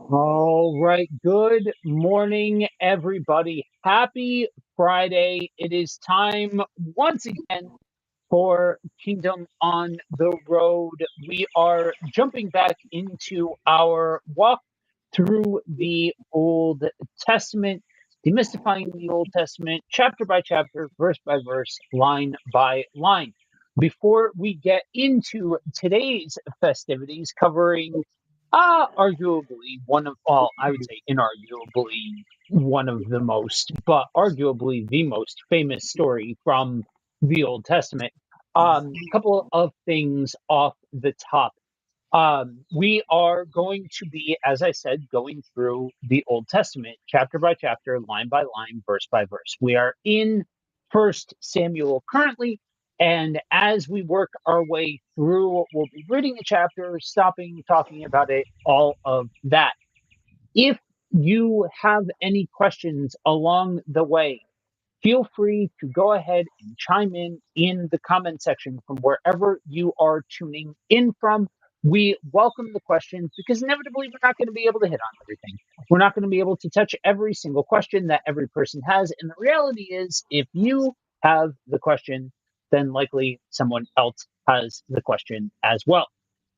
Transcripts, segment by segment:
All right. Good morning, everybody. Happy Friday. It is time once again for Kingdom on the Road. We are jumping back into our walk through the Old Testament, demystifying the Old Testament, chapter by chapter, verse by verse, line by line. Before we get into today's festivities, covering arguably one of, well, I would say inarguably one of the most, but arguably the most famous story from the Old Testament. Couple of things off the top. We are going to be, as I said, going through the Old Testament, chapter by chapter, line by line, verse by verse. We are in First Samuel currently, and as we work our way through, we'll be reading the chapter, stopping, talking about it, all of that. If you have any questions along the way, feel free to go ahead and chime in the comment section from wherever you are tuning in from. We welcome the questions because inevitably we're not going to be able to hit on everything. We're not going to be able to touch every single question that every person has. And the reality is, if you have the question, then likely someone else has the question as well.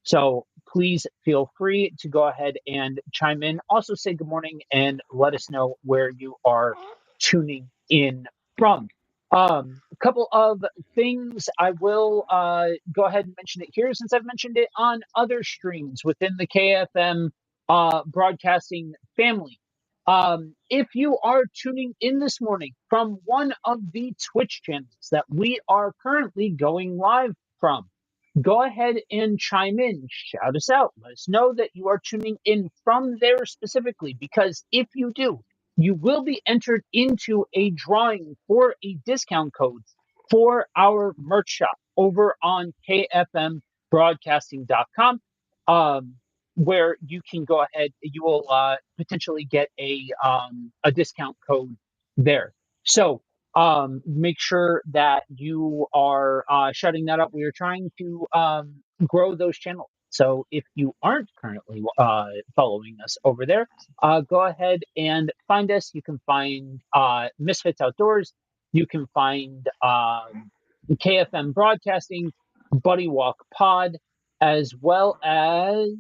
So please feel free to go ahead and chime in. Also, say good morning and let us know where you are tuning in from. A couple of things I will go ahead and mention it here since I've mentioned it on other streams within the KFM broadcasting family. If you are tuning in this morning from one of the Twitch channels that we are currently going live from, go ahead and chime in, shout us out, let us know that you are tuning in from there specifically, because if you do, you will be entered into a drawing for a discount code for our merch shop over on kfmbroadcasting.com, where you can go ahead, you will potentially get a discount code there. So make sure that you are shutting that up. We are trying to grow those channels. So if you aren't currently following us over there, go ahead and find us. You can find Misfits Outdoors. You can find KFM Broadcasting, Buddy Walk Pod, as well as,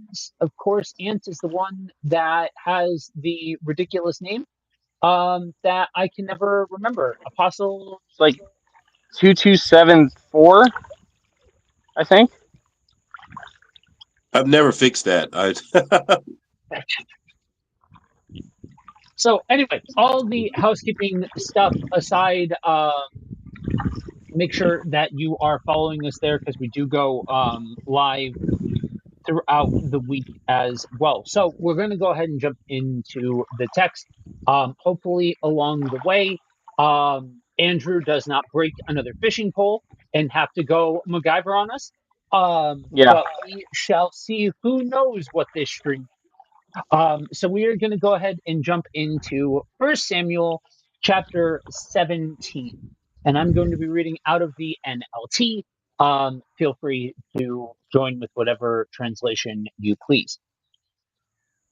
of course, Ant is the one that has the ridiculous name that I can never remember. Apostle. It's like 2274, I think. I've never fixed that. So anyway, all the housekeeping stuff aside, make sure that you are following us there because we do go live throughout the week as well. So we're going to go ahead and jump into the text. Hopefully along the way, Andrew does not break another fishing pole and have to go MacGyver on us. Yeah. But we shall see. Who knows what this stream. So we are going to go ahead and jump into First Samuel chapter 17. And I'm going to be reading out of the NLT. Feel free to join with whatever translation you please.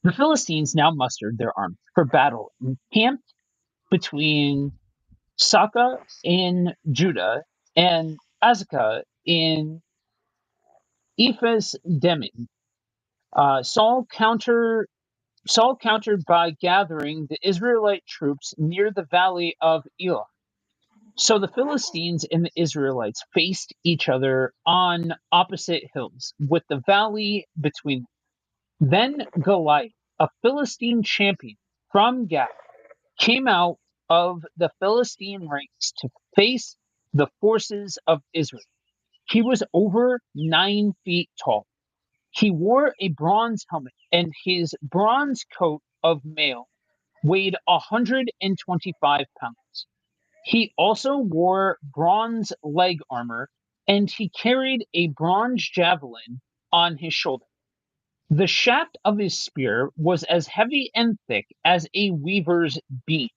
The Philistines now mustered their army for battle and camped between Saka in Judah and Azekah in Ephes Demin. Saul countered by gathering the Israelite troops near the valley of Elah. So the Philistines and the Israelites faced each other on opposite hills, with the valley between them. Then Goliath, a Philistine champion from Gath, came out of the Philistine ranks to face the forces of Israel. He was over 9 feet tall. He wore a bronze helmet, and his bronze coat of mail weighed 125 pounds. He also wore bronze leg armor, and he carried a bronze javelin on his shoulder. The shaft of his spear was as heavy and thick as a weaver's beam,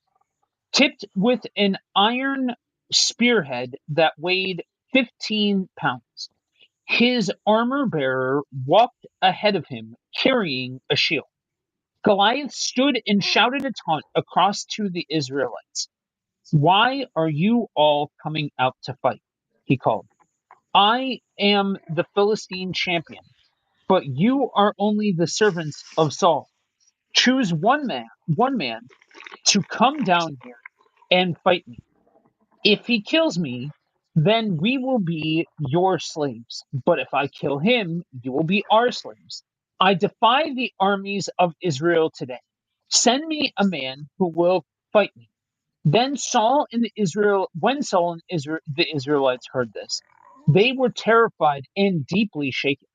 tipped with an iron spearhead that weighed 15 pounds. His armor bearer walked ahead of him carrying a shield. Goliath stood and shouted a taunt across to the Israelites. "Why are you all coming out to fight?" he called. "I am the Philistine champion, but you are only the servants of Saul. Choose one man to come down here and fight me. If he kills me, then we will be your slaves. But if I kill him, you will be our slaves. I defy the armies of Israel today. Send me a man who will fight me." Then when Saul and the Israelites heard this, they were terrified and deeply shaken.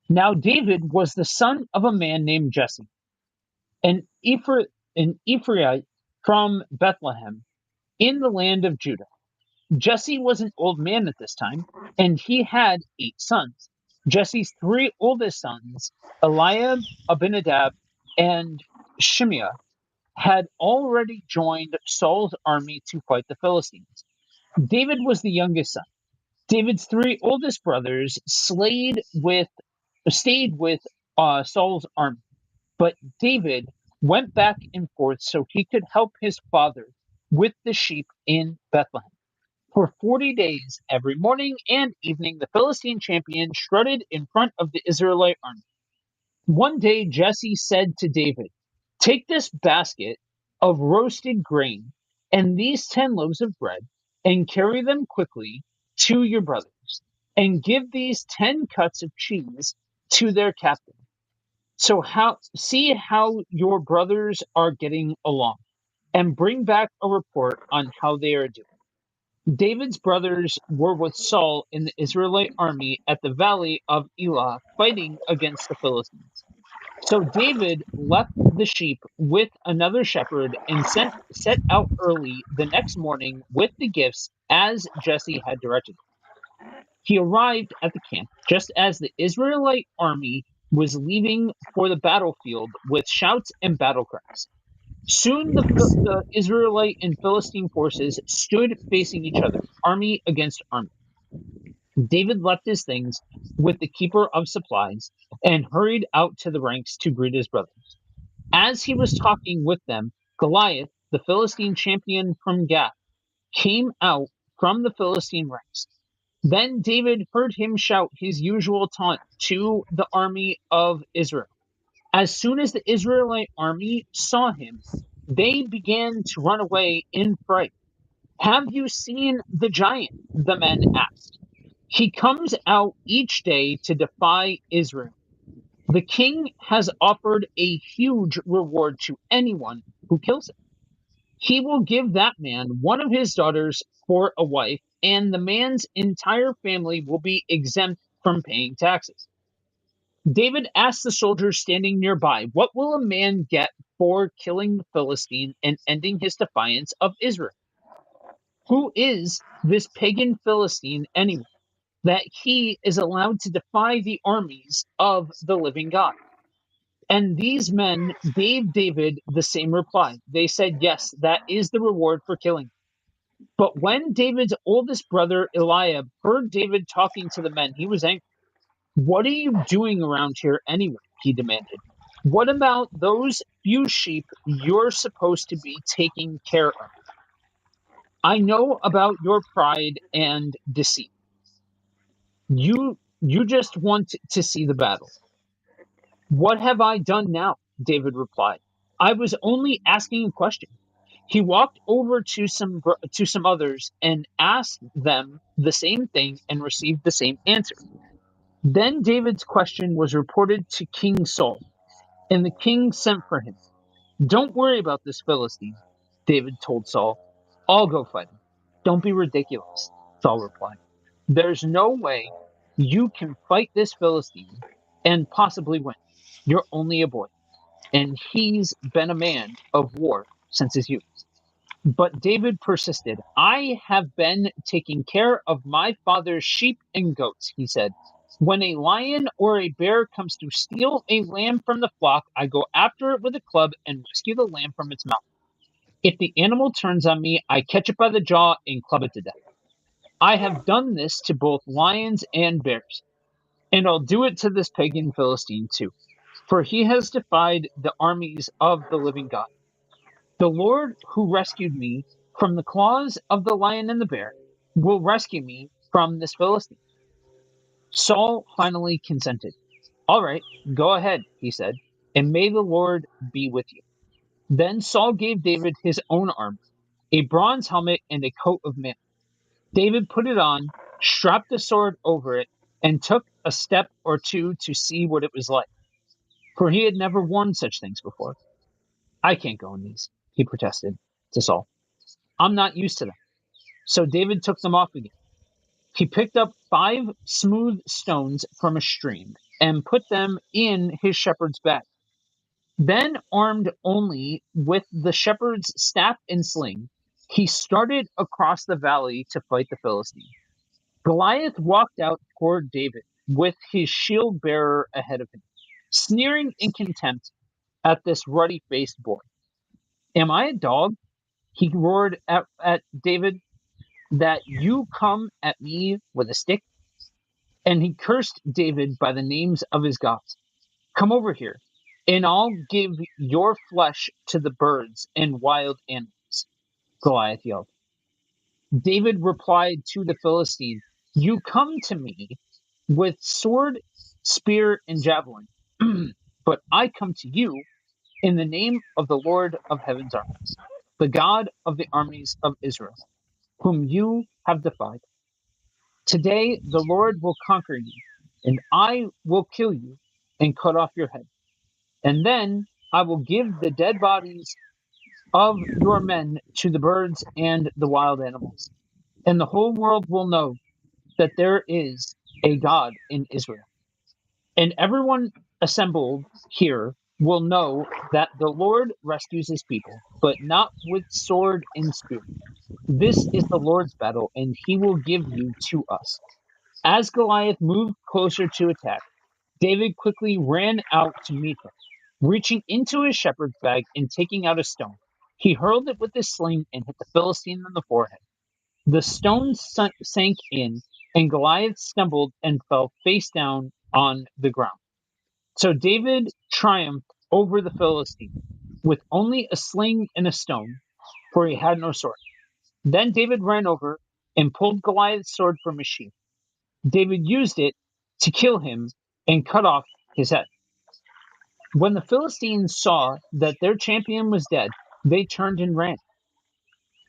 Now David was the son of a man named Jesse, an Ephraite from Bethlehem in the land of Judah. Jesse was an old man at this time, and he had 8 sons. Jesse's 3 oldest sons, Eliab, Abinadab, and Shimea, had already joined Saul's army to fight the Philistines. David was the youngest son. David's 3 oldest brothers stayed with Saul's army, but David went back and forth so he could help his father with the sheep in Bethlehem. For 40 days, every morning and evening, the Philistine champion strutted in front of the Israelite army. One day Jesse said to David, "Take this basket of roasted grain and these 10 loaves of bread and carry them quickly to your brothers, and give these 10 cuts of cheese to their captain. See how your brothers are getting along, and bring back a report on how they are doing." David's brothers were with Saul in the Israelite army at the valley of Elah, fighting against the Philistines. So David left the sheep with another shepherd and set out early the next morning with the gifts as Jesse had directed. He arrived at the camp just as the Israelite army was leaving for the battlefield with shouts and battle cries. Soon the Israelite and Philistine forces stood facing each other, army against army. David left his things with the keeper of supplies and hurried out to the ranks to greet his brothers. As he was talking with them, Goliath, the Philistine champion from Gath, came out from the Philistine ranks. Then David heard him shout his usual taunt to the army of Israel. As soon as the Israelite army saw him, they began to run away in fright. "Have you seen the giant?" the men asked. "He comes out each day to defy Israel. The king has offered a huge reward to anyone who kills him. He will give that man one of his daughters for a wife, and the man's entire family will be exempt from paying taxes." David asked the soldiers standing nearby, "What will a man get for killing the Philistine and ending his defiance of Israel? Who is this pagan Philistine anyway, that he is allowed to defy the armies of the living God?" And these men gave David the same reply. They said, "Yes, that is the reward for killing." But when David's oldest brother Eliab heard David talking to the men, he was angry. "What are you doing around here anyway?" he demanded. "What about those few sheep you're supposed to be taking care of? I know about your pride and deceit. You just want to see the battle." "What have I done now?" David replied. "I was only asking a question." He walked over to some others and asked them the same thing and received the same answer. Then David's question was reported to King Saul, and the king sent for him. "Don't worry about this Philistine," David told Saul. "I'll go fight him." "Don't be ridiculous," Saul replied. "There's no way you can fight this Philistine and possibly win. You're only a boy, and he's been a man of war since his youth." But David persisted. "I have been taking care of my father's sheep and goats," he said. "When a lion or a bear comes to steal a lamb from the flock, I go after it with a club and rescue the lamb from its mouth. If the animal turns on me, I catch it by the jaw and club it to death. I have done this to both lions and bears, and I'll do it to this pagan Philistine too." for he has defied the armies of the living God. The Lord who rescued me from the claws of the lion and the bear will rescue me from this Philistine. Saul finally consented. All right, go ahead, he said, and may the Lord be with you. Then Saul gave David his own armor, a bronze helmet and a coat of mail. David put it on, strapped the sword over it, and took a step or two to see what it was like, for he had never worn such things before. I can't go in these, he protested to Saul. I'm not used to them. So David took them off again. He picked up 5 smooth stones from a stream and put them in his shepherd's bag. Then, armed only with the shepherd's staff and sling, he started across the valley to fight the Philistine. Goliath walked out toward David with his shield bearer ahead of him, sneering in contempt at this ruddy faced boy. Am I a dog? He roared at David, that you come at me with a stick? And he cursed David by the names of his gods. Come over here, and I'll give your flesh to the birds and wild animals, Goliath yelled. David replied to the Philistine, you come to me with sword, spear, and javelin, but I come to you in the name of the Lord of heaven's armies, the God of the armies of Israel, whom you have defied. Today the Lord will conquer you, and I will kill you and cut off your head. And then I will give the dead bodies of your men to the birds and the wild animals. And the whole world will know that there is a God in Israel. And everyone assembled here will know that the Lord rescues his people, but not with sword and spear. This is the Lord's battle, and he will give you to us. As Goliath moved closer to attack, David quickly ran out to meet him. Reaching into his shepherd's bag and taking out a stone, he hurled it with his sling and hit the Philistine on the forehead. The stone sank in, and Goliath stumbled and fell face down on the ground. So David triumphed over the Philistine with only a sling and a stone, for he had no sword. Then David ran over and pulled Goliath's sword from his sheath. David used it to kill him and cut off his head. When the Philistines saw that their champion was dead, they turned and ran.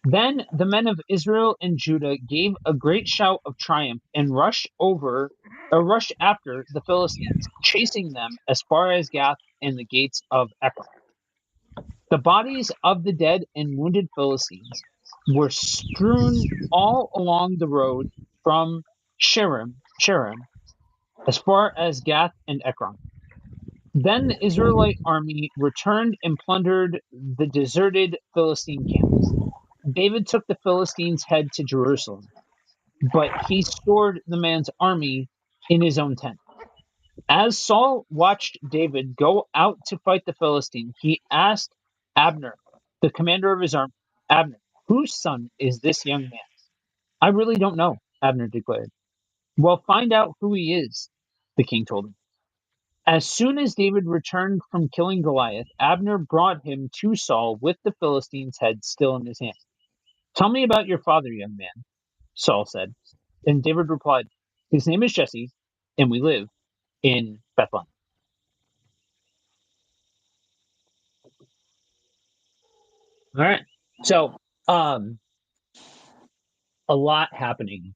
Then the men of Israel and Judah gave a great shout of triumph and rushed after the Philistines, chasing them as far as Gath and the gates of Ekron. The bodies of the dead and wounded Philistines were strewn all along the road from Sharon, as far as Gath and Ekron. Then the Israelite army returned and plundered the deserted Philistine camp. David took the Philistines' head to Jerusalem, but he stored the man's army in his own tent. As Saul watched David go out to fight the Philistine, he asked Abner, the commander of his army, Abner, whose son is this young man? I really don't know, Abner declared. Well, find out who he is, the king told him. As soon as David returned from killing Goliath, Abner brought him to Saul with the Philistine's head still in his hand. Tell me about your father, young man, Saul said. And David replied, his name is Jesse, and we live in Bethlehem. All right. So, a lot happening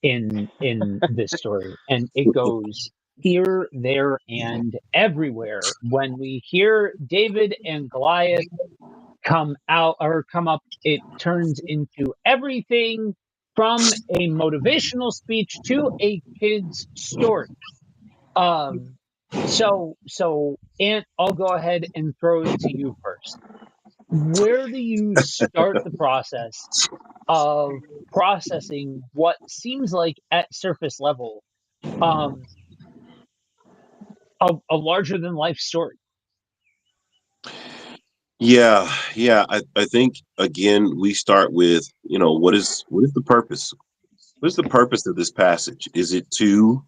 in this story, and it goes here, there, and everywhere. When we hear David and Goliath come up, it turns into everything from a motivational speech to a kid's story. So Ant, I'll go ahead and throw it to you first. Where do you start the process of processing what seems like at surface level um a larger than life story? Yeah. I think again we start with, what is the purpose? What is the purpose of this passage? Is it to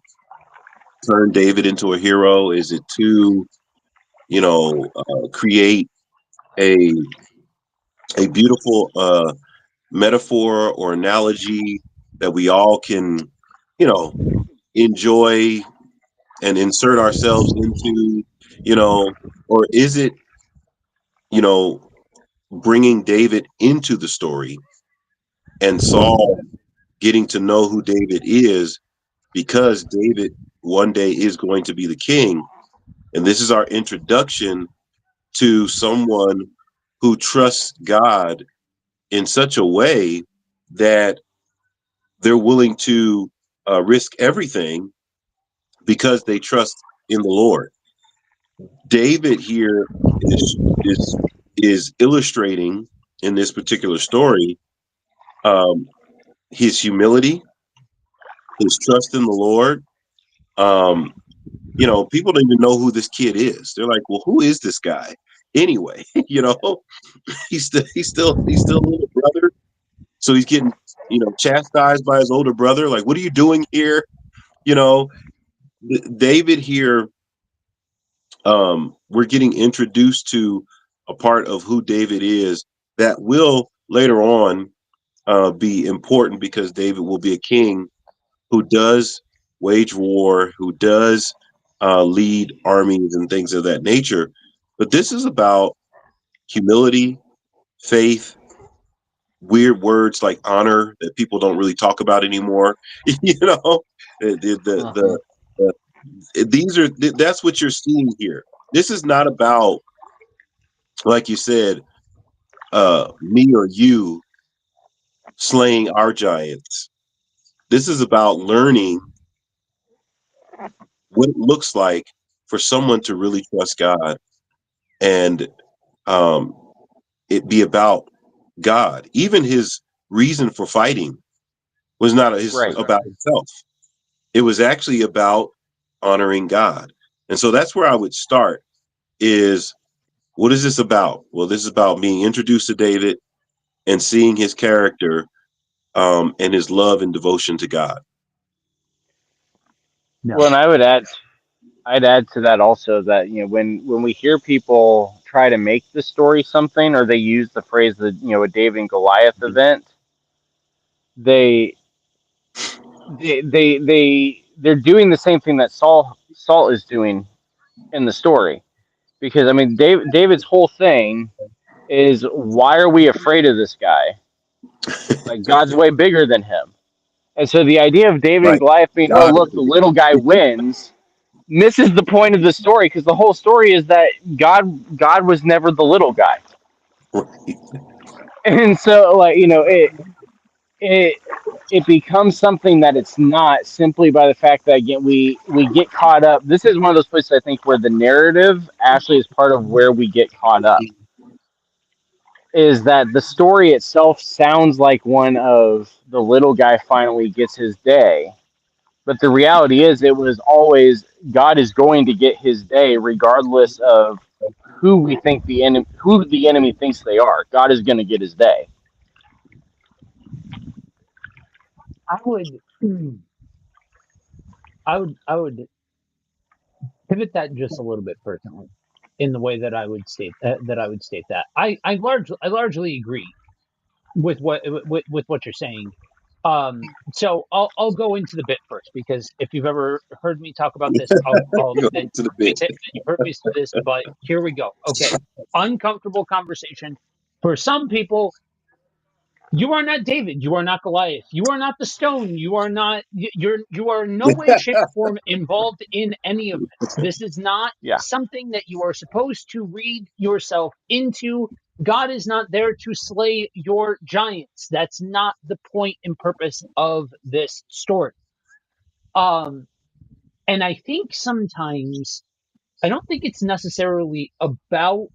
turn David into a hero? Is it to create a beautiful metaphor or analogy that we all can, you know, enjoy and insert ourselves into, or is it, you know, bringing David into the story and Saul getting to know who David is because David one day is going to be the king. And this is our introduction to someone who trusts God in such a way that they're willing to risk everything because they trust in the Lord. David here is is is illustrating in this particular story um, his humility, his trust in the Lord. Um, People don't even know who this kid is. They're like, "Well, who is this guy anyway?" He's still a little brother, so he's getting chastised by his older brother. Like, what are you doing here? You know, David here. We're getting introduced to a part of who David is that will later on be important because David will be a king who does wage war, who does lead armies and things of that nature. But this is about humility, faith, weird words like honor that people don't really talk about anymore. The, the, Uh-huh. the, these are that's what you're seeing here. This is not about, like you said, me or you slaying our giants. This is about learning what it looks like for someone to really trust God and um, it be about God. Even his reason for fighting was not Right. about himself. It was actually about honoring God. And so that's where I would start is what is this about? Well, this is about being introduced to David and seeing his character and his love and devotion to God. No. Well, and I'd add to that also that when we hear people try to make the story something, or they use the phrase that a David and Goliath event, they they're doing the same thing that Saul is doing in the story, because I mean David's whole thing is, why are we afraid of this guy? Like, God's way bigger than him. And so the idea of David and Right. Goliath being, oh God look, the little guy wins, misses the point of the story, because the whole story is that God was never the little guy. And so, like, it it becomes something that it's not, simply by the fact that, again, we get caught up. This is one of those places, I think, where the narrative actually is part of where we get caught up, is that the story itself sounds like one of the little guy finally gets his day. But the reality is, it was always, God is going to get his day regardless of who the enemy thinks they are. God is going to get his day. I would, I would pivot that just a little bit personally in the way that I would state that. I largely agree with what you're saying. So I'll go into the bit first because if you've ever heard me talk about this, go then to the you've bit. heard me say this. But here we go. Okay, uncomfortable conversation for some people. You are not David. You are not Goliath. You are not the stone. You are not. You are in no way, shape, or form involved in any of this. This is not Yeah. something that you are supposed to read yourself into. God is not there to slay your giants. That's not the point and purpose of this story. Um, and I think sometimes I don't think it's necessarily about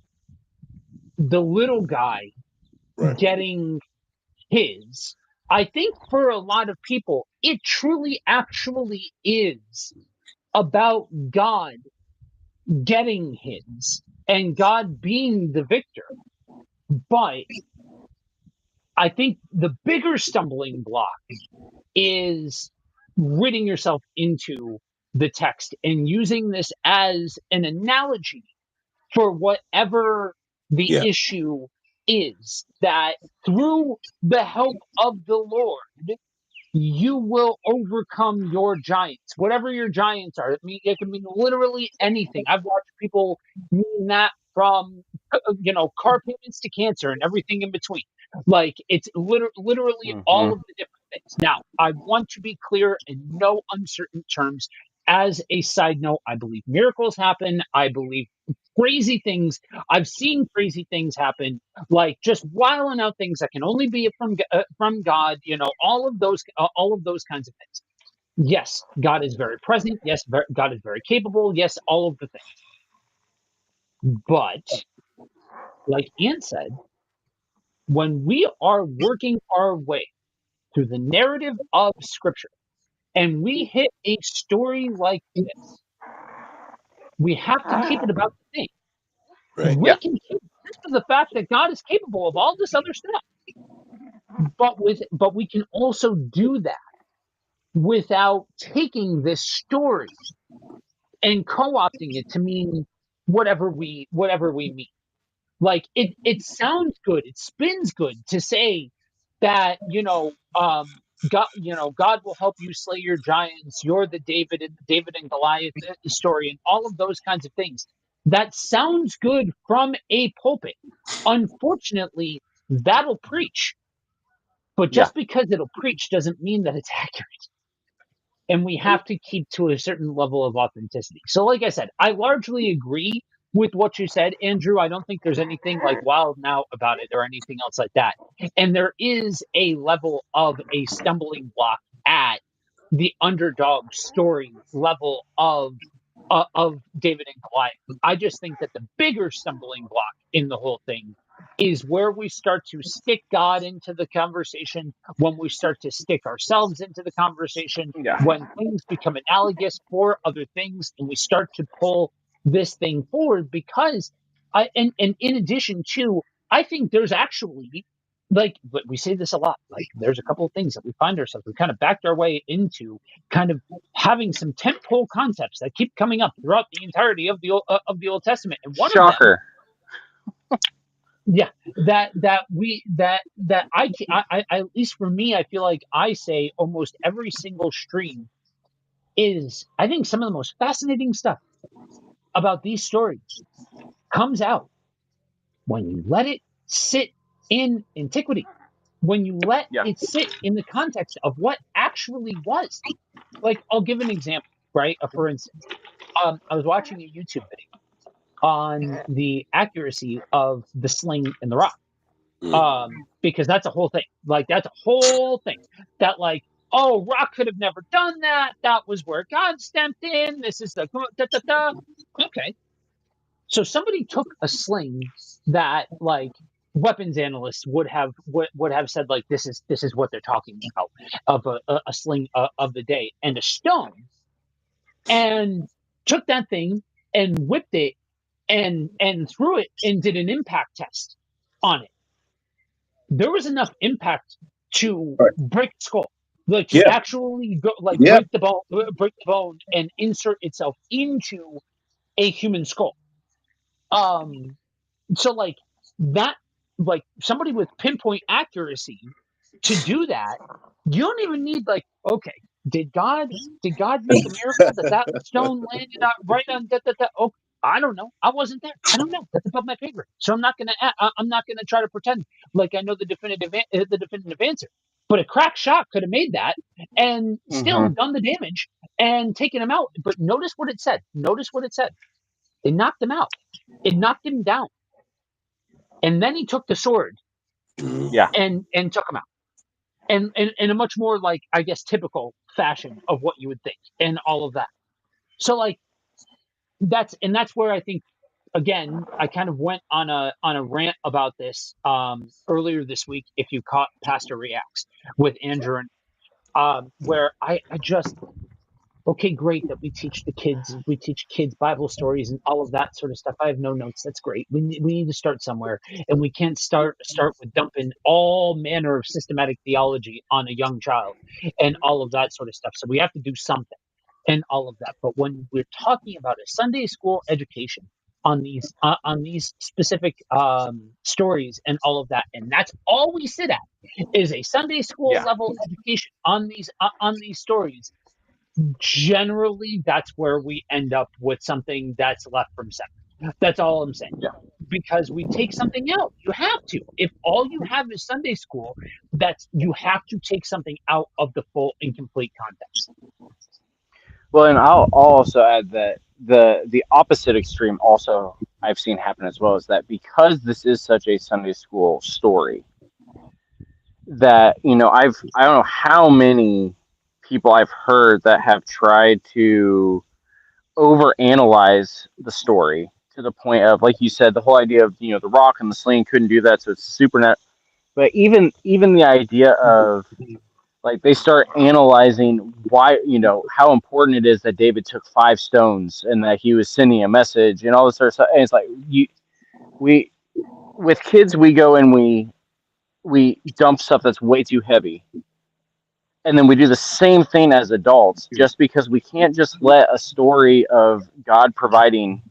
the little guy Right. getting his. I think for a lot of people, it truly actually is about God getting his and God being the victor. But I think the bigger stumbling block is ridding yourself into the text and using this as an analogy for whatever the Yeah. issue is, that through the help of the Lord, you will overcome your giants, whatever your giants are. It can mean literally anything. I've watched people mean that from, car payments to cancer and everything in between. Like, it's literally all Hmm. of the different things. Now, I want to be clear in no uncertain terms. As a side note, I believe miracles happen. I believe crazy things. I've seen crazy things happen, like just wilding out things that can only be from God. All of those kinds of things. Yes, God is very present. Yes, God is very capable. Yes, all of the things. But like Ian said, when we are working our way through the narrative of Scripture and we hit a story like this, we have to keep it about the thing. Right. Yeah. We can keep this to the fact that God is capable of all this other stuff, but we can also do that without taking this story and co-opting it to mean whatever we mean. Like, it sounds good, it spins good to say that, God will help you slay your giants. You're the David and Goliath story, and all of those kinds of things. That sounds good from a pulpit. Unfortunately, that'll preach, but Yeah. just because it'll preach doesn't mean that it's accurate. And we have to keep to a certain level of authenticity. So, like I said, I largely agree with what you said, Andrew. I don't think there's anything like wild now about it or anything else like that. And there is a level of a stumbling block at the underdog story level of David and Goliath. I just think that the bigger stumbling block in the whole thing is where we start to stick God into the conversation, when we start to stick ourselves into the conversation, Yeah. when things become analogous for other things, and we start to pull this thing forward. Because and in addition to, I think there's actually, like, but we say this a lot, like, there's a couple of things that we find ourselves, we kind of backed our way into kind of having some tentpole concepts that keep coming up throughout the entirety of the Old Testament, and one of them, Shocker. yeah, that at least for me, I feel like I say almost every single stream is, I think, some of the most fascinating stuff about these stories comes out when you let it sit in antiquity, when you let Yeah. it sit in the context of what actually was. Like, I'll give an example, right? For instance, I was watching a YouTube video on the accuracy of the sling and the rock. Mm. Because that's a whole thing. Like, that's a whole thing. That, like, oh, Rock could have never done that. That was where God stepped in. This is the da da da. Okay, so somebody took a sling that, like, weapons analysts would have said, like, this is what they're talking about, of a sling of the day, and a stone, and took that thing and whipped it and threw it and did an impact test on it. There was enough impact to Right. break the skull, like, to Yeah. actually go, like, Yeah. break the bone and insert itself into a human skull. Um, so, like, that, like, somebody with pinpoint accuracy to do that, you don't even need, like, okay, did God did God make a miracle that that stone landed out right on that that that? Oh, I don't know. I wasn't there. I don't know. That's above my pay grade. So I'm not gonna try to pretend like I know the definitive answer. But a crack shot could have made that and still Hmm. done the damage and taken him out. But notice what it said. Notice what it said. It knocked him out. It knocked him down. And then he took the sword Mm. Yeah. and took him out. And in a much more, like, I guess, typical fashion of what you would think, and all of that. So, like, that's where I think, again, I kind of went on a rant about this earlier this week, if you caught Pastor Reacts with Andrew, and where I just, okay, great that we teach kids Bible stories and all of that sort of stuff. I have no notes. That's great. We need to start somewhere, and we can't start with dumping all manner of systematic theology on a young child and all of that sort of stuff. So we have to do something and all of that. But when we're talking about a Sunday school education, on these specific stories and all of that, and that's all we sit at is a Sunday school Yeah. level education on these stories. Generally, that's where we end up with something that's left from center. That's all I'm saying. Yeah. Because we take something out. You have to. If all you have is Sunday school, that's you have to take something out of the full and complete context. Well, and I'll also add that the opposite extreme also I've seen happen as well is that because this is such a Sunday school story, that I don't know how many people I've heard that have tried to overanalyze the story to the point of, like you said, the whole idea of the rock and the sling couldn't do that, so it's supernatural. But even the idea of, like, they start analyzing why, how important it is that David took 5 stones and that he was sending a message and all this sort of stuff. And it's like, we with kids, we go and we dump stuff that's way too heavy, and then we do the same thing as adults, just because we can't just let a story of God providing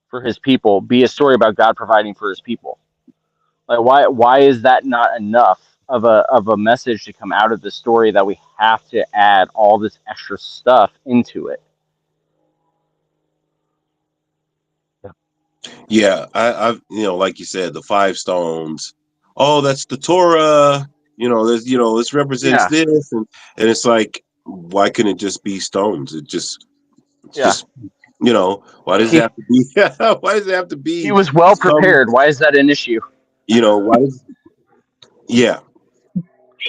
for his people be a story about God providing for his people. Like, why is that not enough of a message to come out of the story that we have to add all this extra stuff into it? Yeah, I've like you said, the 5 stones. Oh, that's the Torah. This represents Yeah, this, and it's like, why couldn't it just be stones? It's yeah. just why does it He have to be? Why does it have to he be was well some? prepared. Why is that an issue? Why does? Yeah,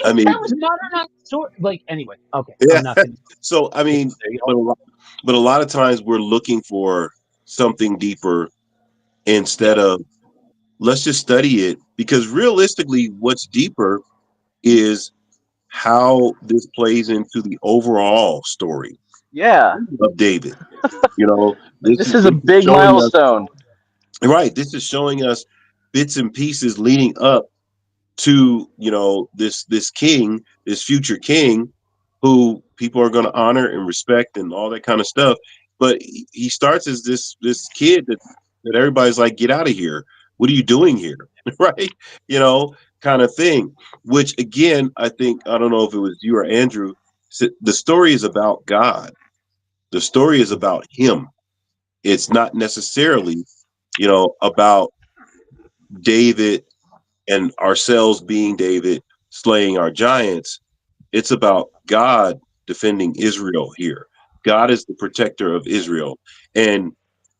I That mean, was modernized sort. Like anyway, okay, yeah. I'm not gonna. So I mean, There you but go. a lot of times we're looking for something deeper instead of, let's just study it, because realistically, what's deeper is how this plays into the overall story Yeah, of David. like, This this is is a this is big showing us, milestone. right. This is showing us bits and pieces leading up to this king, this future king, who people are going to honor and respect and all that kind of stuff. But he starts as this kid that everybody's like, get out of here. What are you doing here? Right? You know, kind of thing. Which again, I think, I don't know if it was you or Andrew, the story is about God. The story is about him. It's not necessarily, about David and ourselves being David slaying our giants. It's about God defending Israel here. God is the protector of Israel. And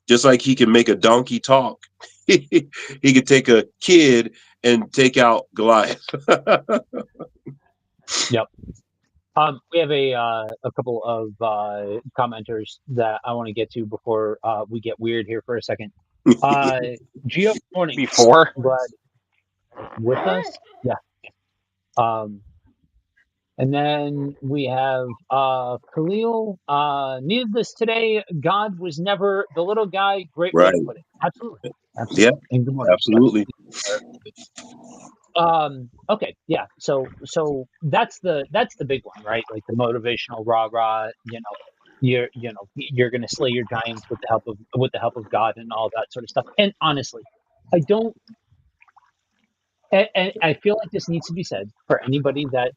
just like he can make a donkey talk, he could take a kid and take out Goliath. Yep. We have a couple of commenters that I want to get to before we get weird here for a second. Geo, morning. Before, Glad with us. Yeah. Um, and then we have Khalil. Needed this today. God was never the little guy. Great way Right. to put it. Absolutely. Yeah, Absolutely. And good morning. absolutely. Okay, yeah. So that's the big one, right? Like the motivational rah rah, you're gonna slay your giants with the help of God and all that sort of stuff. And honestly, I don't and I feel like this needs to be said for anybody that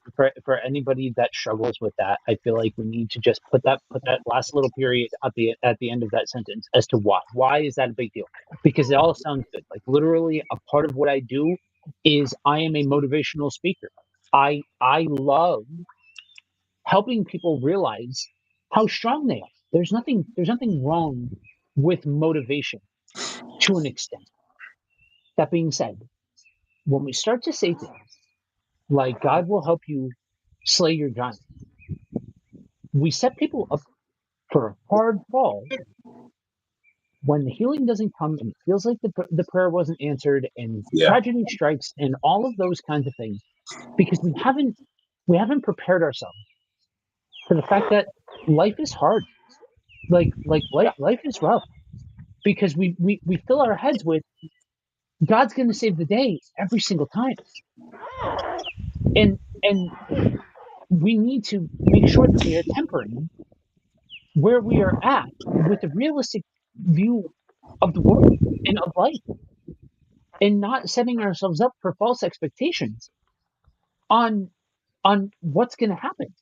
struggles with that. I feel like we need to just put that last little period at the end of that sentence as to why. Why is that a big deal? Because it all sounds good. Like literally, a part of what I do is I am a motivational speaker. I love helping people realize how strong they are. There's nothing wrong with motivation to an extent. That being said, when we start to say things like God will help you slay your giant, we set people up for a hard fall when the healing doesn't come and it feels like the prayer wasn't answered and Yeah. tragedy strikes and all of those kinds of things because we haven't prepared ourselves for the fact that life is hard. yeah, Life is rough because we fill our heads with God's going to save the day every single time. And we need to make sure that we are tempering where we are at with a realistic view of the world and of life, and not setting ourselves up for false expectations on what's going to happen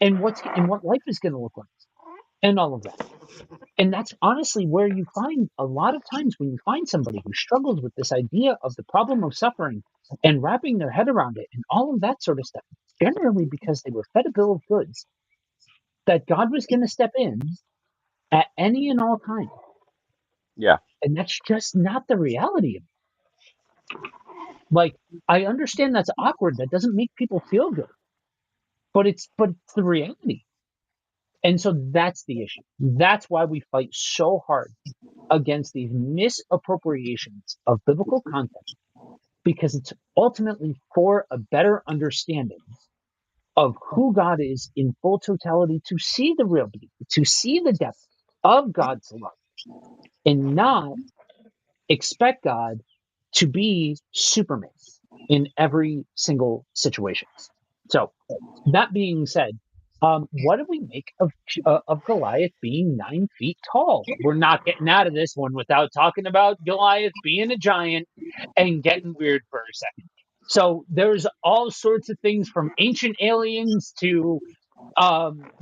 and what life is going to look like and all of that. And that's honestly where you find a lot of times when you find somebody who struggles with this idea of the problem of suffering and wrapping their head around it and all of that sort of stuff, generally because they were fed a bill of goods that God was going to step in at any and all time. Yeah. And that's just not the reality of it. Like, I understand that's awkward. That doesn't make people feel good, but it's the reality. And so that's the issue. That's why we fight so hard against these misappropriations of biblical content, because it's ultimately for a better understanding of who God is in full totality, to see the real beauty, to see the depth of God's love, and not expect God to be Superman in every single situation. So, that being said, what do we make of Goliath being 9 feet tall? We're not getting out of this one without talking about Goliath being a giant and getting weird for a second. So there's all sorts of things from ancient aliens to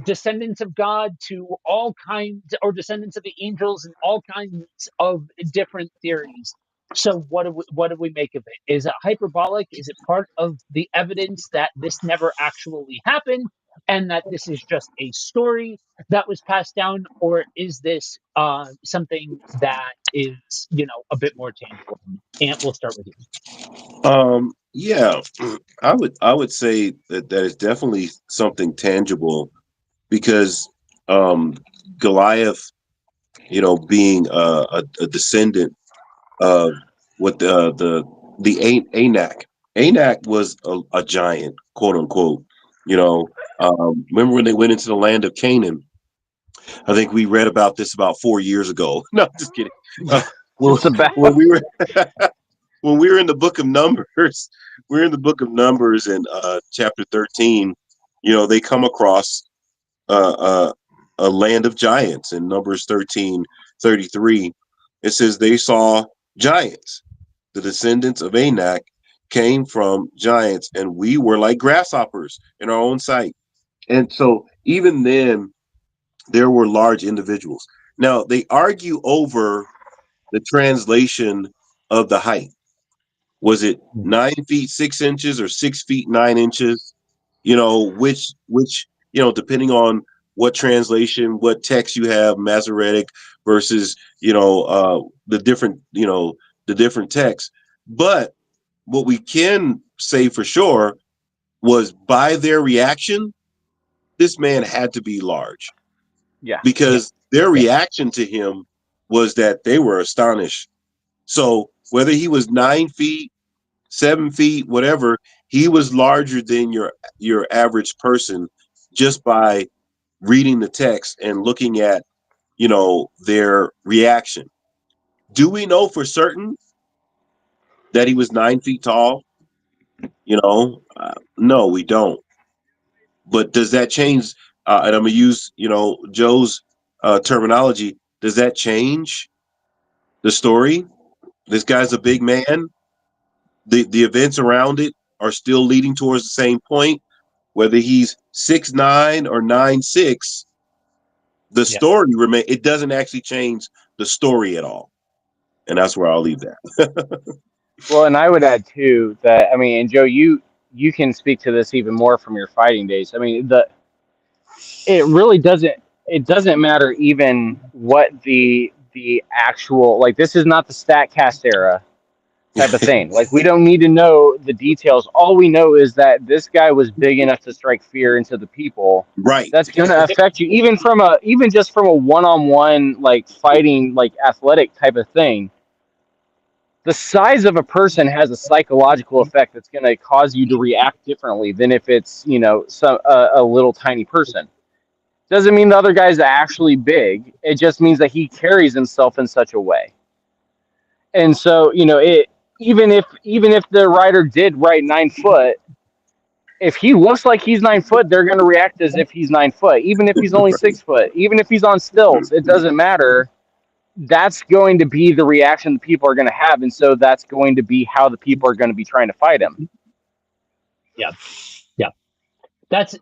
descendants of God to all kinds, or descendants of the angels, and all kinds of different theories. So what do we make of it? Is it hyperbolic? Is it part of the evidence that this never actually happened and that this is just a story that was passed down, or is this something that is, a bit more tangible? And we'll start with you. Yeah, I would say that is definitely something tangible because um, Goliath, being a descendant of what the Anak. Anak was a giant, quote unquote. Remember when they went into the land of Canaan? I think we read about this about 4 years ago. No, just kidding. When, Just about. when we were when we were in the book of Numbers, we're in the book of Numbers in chapter 13. They come across uh, uh, a land of giants in Numbers 13:33. It says they saw giants. The descendants of Anak came from giants, and we were like grasshoppers in our own sight. And so even then, there were large individuals. Now they argue over the translation of the height. Was it 9 feet 6 inches or 6 feet 9 inches? Which depending on what translation, what text you have, Masoretic versus the different texts. But what we can say for sure was by their reaction, this man had to be large Yeah. Yeah, because their yeah, reaction to him was that they were astonished. So whether he was 9 feet, 7 feet, whatever, he was larger than your average person just by reading the text and looking at their reaction. Do we know for certain that he was 9 feet tall? No, we don't. But does that change? And I'm gonna use Joe's terminology. Does that change the story? This guy's a big man. The events around it are still leading towards the same point. Whether he's 6'9" or 9'6", the yeah. story remain. It doesn't actually change the story at all, and that's where I'll leave that. Well, and I would add too that, I mean, and Joe, you can speak to this even more from your fighting days. I mean, it really doesn't, it doesn't matter even what the actual, like, this is not the StatCast era type of thing. Like, we don't need to know the details. All we know is that this guy was big enough to strike fear into the people. Right. That's going to Yep. affect you even just from a one-on-one, like, fighting, like, athletic type of thing. The size of a person has a psychological effect that's going to cause you to react differently than if it's, a little tiny person. Doesn't mean the other guy's actually big. It just means that he carries himself in such a way. And so, it, even if the writer did write 9 foot, if he looks like he's 9 foot, they're going to react as if he's 9 foot. Even if he's only 6 foot, even if he's on stilts, it doesn't matter. that's going to be the reaction that people are going to have, and so that's going to be how the people are going to be trying to fight him. Yeah, yeah.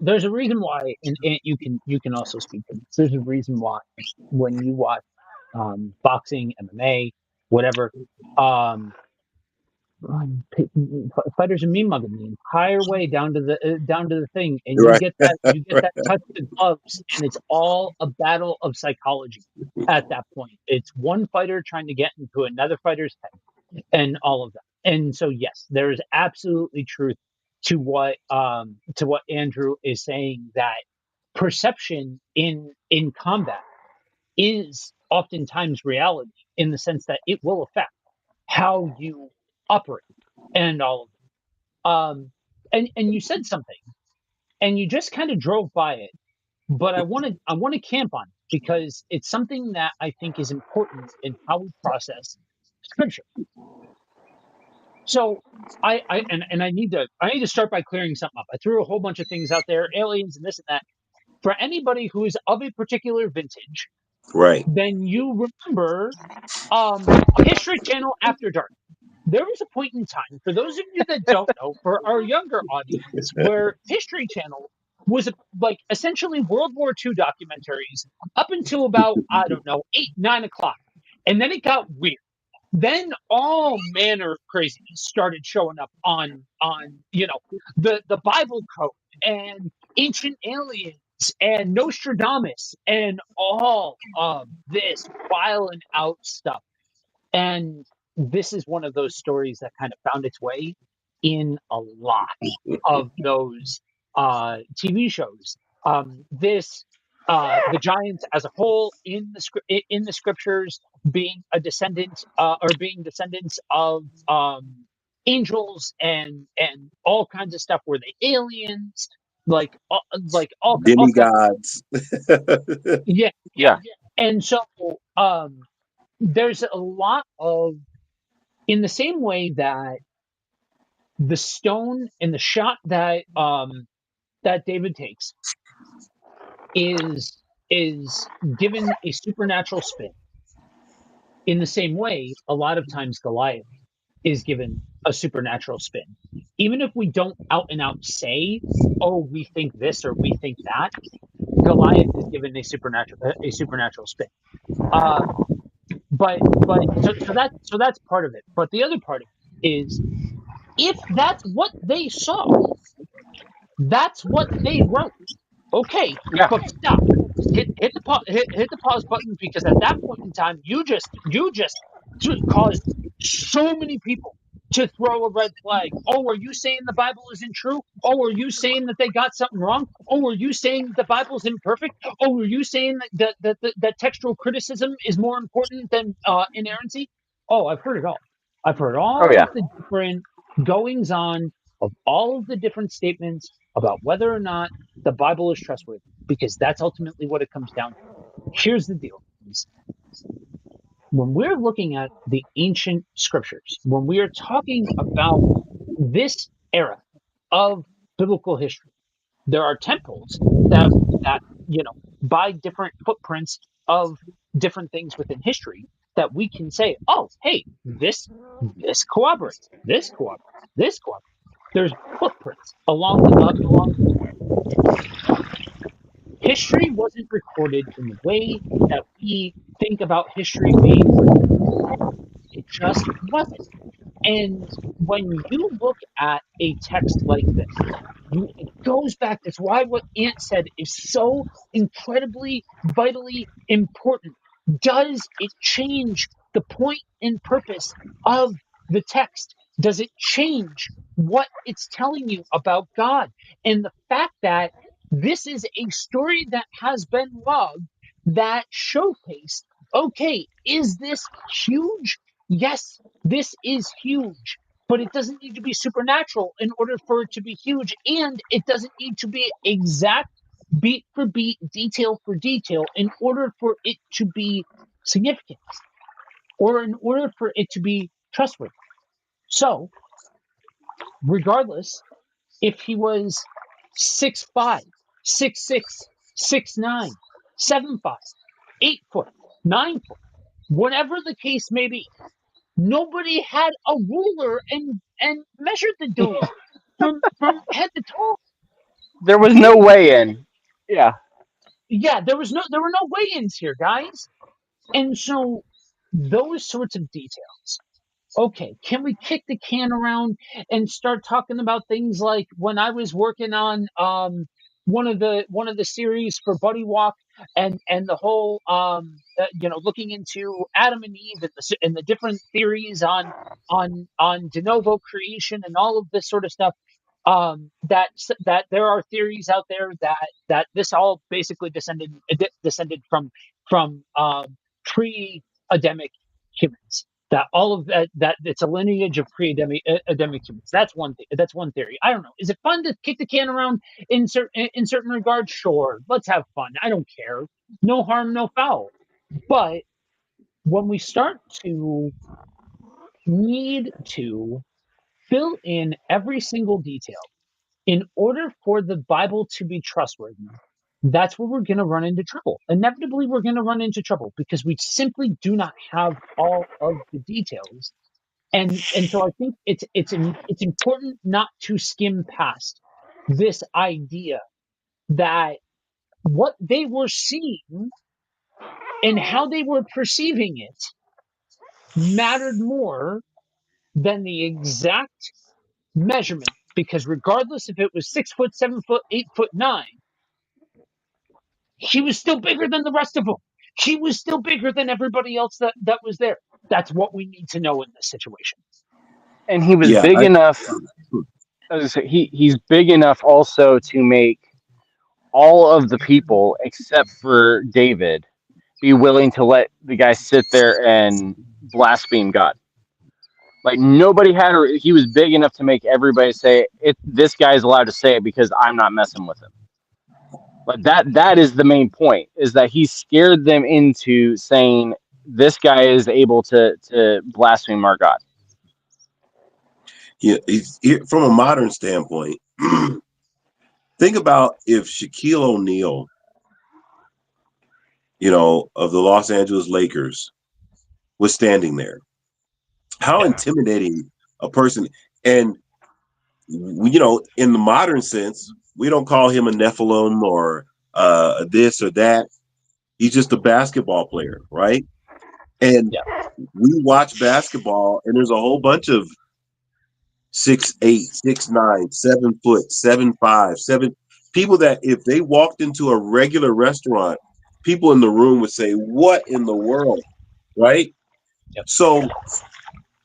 There's a reason why, and you can also speak to this. There's a reason why when you watch boxing, MMA, whatever, um, fighters are mean mugging the entire way down to the thing, and Right. you get that touch of gloves, and it's all a battle of psychology. At that point, it's one fighter trying to get into another fighter's head, and all of that. And so, yes, there is absolutely truth to what Andrew is saying, that perception in combat is oftentimes reality, in the sense that it will affect how you operate and all of it. And you said something, and you just kind of drove by it, but I want to camp on it, because it's something that I think is important in how we process scripture. So I need to start by clearing something up. I threw a whole bunch of things out there, aliens and this and that. For anybody who is of a particular vintage, Right. then you remember History Channel After Dark. There was a point in time, for those of you that don't know, for our younger audience, where History Channel was like essentially World War II documentaries up until about, I don't know, 8, 9 o'clock. And then it got weird. Then all manner of craziness started showing up on the Bible code and ancient aliens and Nostradamus and all of this wild out stuff. And this is one of those stories that kind of found its way in a lot of those TV shows. This the giants as a whole in the scriptures being a descendant or being descendants of angels and all kinds of stuff. Were they aliens? Like all kinds. Demigods. Yeah, yeah. Yeah, And so there's a lot of, in the same way that the stone and the shot that David takes is given a supernatural spin. In the same way, a lot of times Goliath is given a supernatural spin. Even if we don't out and out say, "Oh, we think this or we think that," Goliath is given a supernatural spin. Um, but that's part of it. But the other part of it is, if that's what they saw, that's what they wrote. Okay, yeah, but stop. Hit the pause button, because at that point in time, you just caused so many people to throw a red flag. Oh, are you saying the Bible isn't true? Oh, are you saying that they got something wrong? Oh, are you saying that the Bible's imperfect? Oh, are you saying that textual criticism is more important than inerrancy? Oh, I've heard it all. I've heard oh all yeah, of the different goings on of all of the different statements about whether or not the Bible is trustworthy, because that's ultimately what it comes down to. Here's the deal. When we're looking at the ancient scriptures, when we are talking about this era of biblical history, there are temples that by different footprints of different things within history, that we can say, oh, hey, this corroborates, this corroborates, this corroborates. There's footprints along those ways. History wasn't recorded in the way that we think about history being recorded. It just wasn't. And when you look at a text like this, it goes back. That's why what Ant said is so incredibly, vitally important. Does it change the point and purpose of the text? Does it change what it's telling you about God? And the fact that this is a story that has been logged, that showcased, okay, is this huge? Yes, this is huge, but it doesn't need to be supernatural in order for it to be huge, and it doesn't need to be exact, beat for beat, detail for detail, in order for it to be significant, or in order for it to be trustworthy. So, regardless, if he was 6'5", 6'6", 6'9", 7'5", 8 foot, 9 foot, whatever the case may be. Nobody had a ruler and measured the dude from head to toe. There was no Dude, way in. Yeah. yeah, there were no weigh-ins here, guys. And so those sorts of details. Okay, can we kick the can around and start talking about things like when I was working on one of the series for Buddy Walk and the whole looking into Adam and Eve and the different theories on de novo creation and all of this sort of stuff. That there are theories out there that this all basically descended from pre-Adamic humans, that all of that it's a lineage of pre-Adamic humans. That's one thing. That's one theory. I don't know. Is it fun to kick the can around in certain regards? Sure, let's have fun. I don't care. No harm, no foul. But when we start to need to fill in every single detail in order for the Bible to be trustworthy, that's where we're going to run into trouble. Inevitably, we're going to run into trouble because we simply do not have all of the details. And so I think it's important not to skim past this idea that what they were seeing and how they were perceiving it mattered more than the exact measurement. Because regardless if it was 6 foot, 7 foot, 8 foot, 9, he was still bigger than the rest of them. He was still bigger than everybody else that was there. That's what we need to know in this situation. And he was Yeah, big enough. I was gonna say, he's big enough also to make all of the people except for David be willing to let the guy sit there and blaspheme God. Like nobody had, he was big enough to make everybody say it. This guy's allowed to say it because I'm not messing with him. Like that is the main point, is that he scared them into saying this guy is able to blaspheme our God. yeah. From a modern standpoint, think about if Shaquille O'Neal, of the Los Angeles Lakers, was standing there. How intimidating a person. And in the modern sense, we don't call him a Nephilim or this or that. He's just a basketball player, right? And Yeah. we watch basketball, and there's a whole bunch of 6'8", 6'9", 7 foot, 7'5", 7 people that if they walked into a regular restaurant, people in the room would say, "What in the world?" Right? Yep. So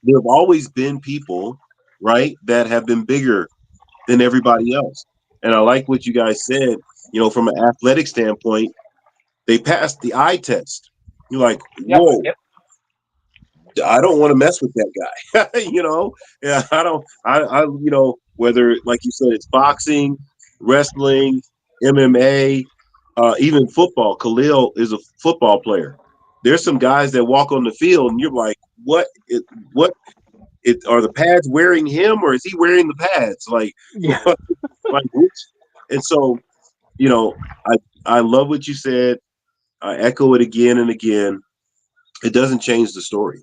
there have always been people, right, that have been bigger than everybody else. And I like what you guys said. From an athletic standpoint, they passed the eye test. You're like, Yep. whoa, Yep. I don't want to mess with that guy. Yeah, I don't. Whether like you said, it's boxing, wrestling, MMA, even football. Khalil is a football player. There's some guys that walk on the field, and you're like, what? What? Are the pads wearing him, or is he wearing the pads? Like, Yeah. like which? And so, you know, I I love what you said. I echo it again and again. It doesn't change the story.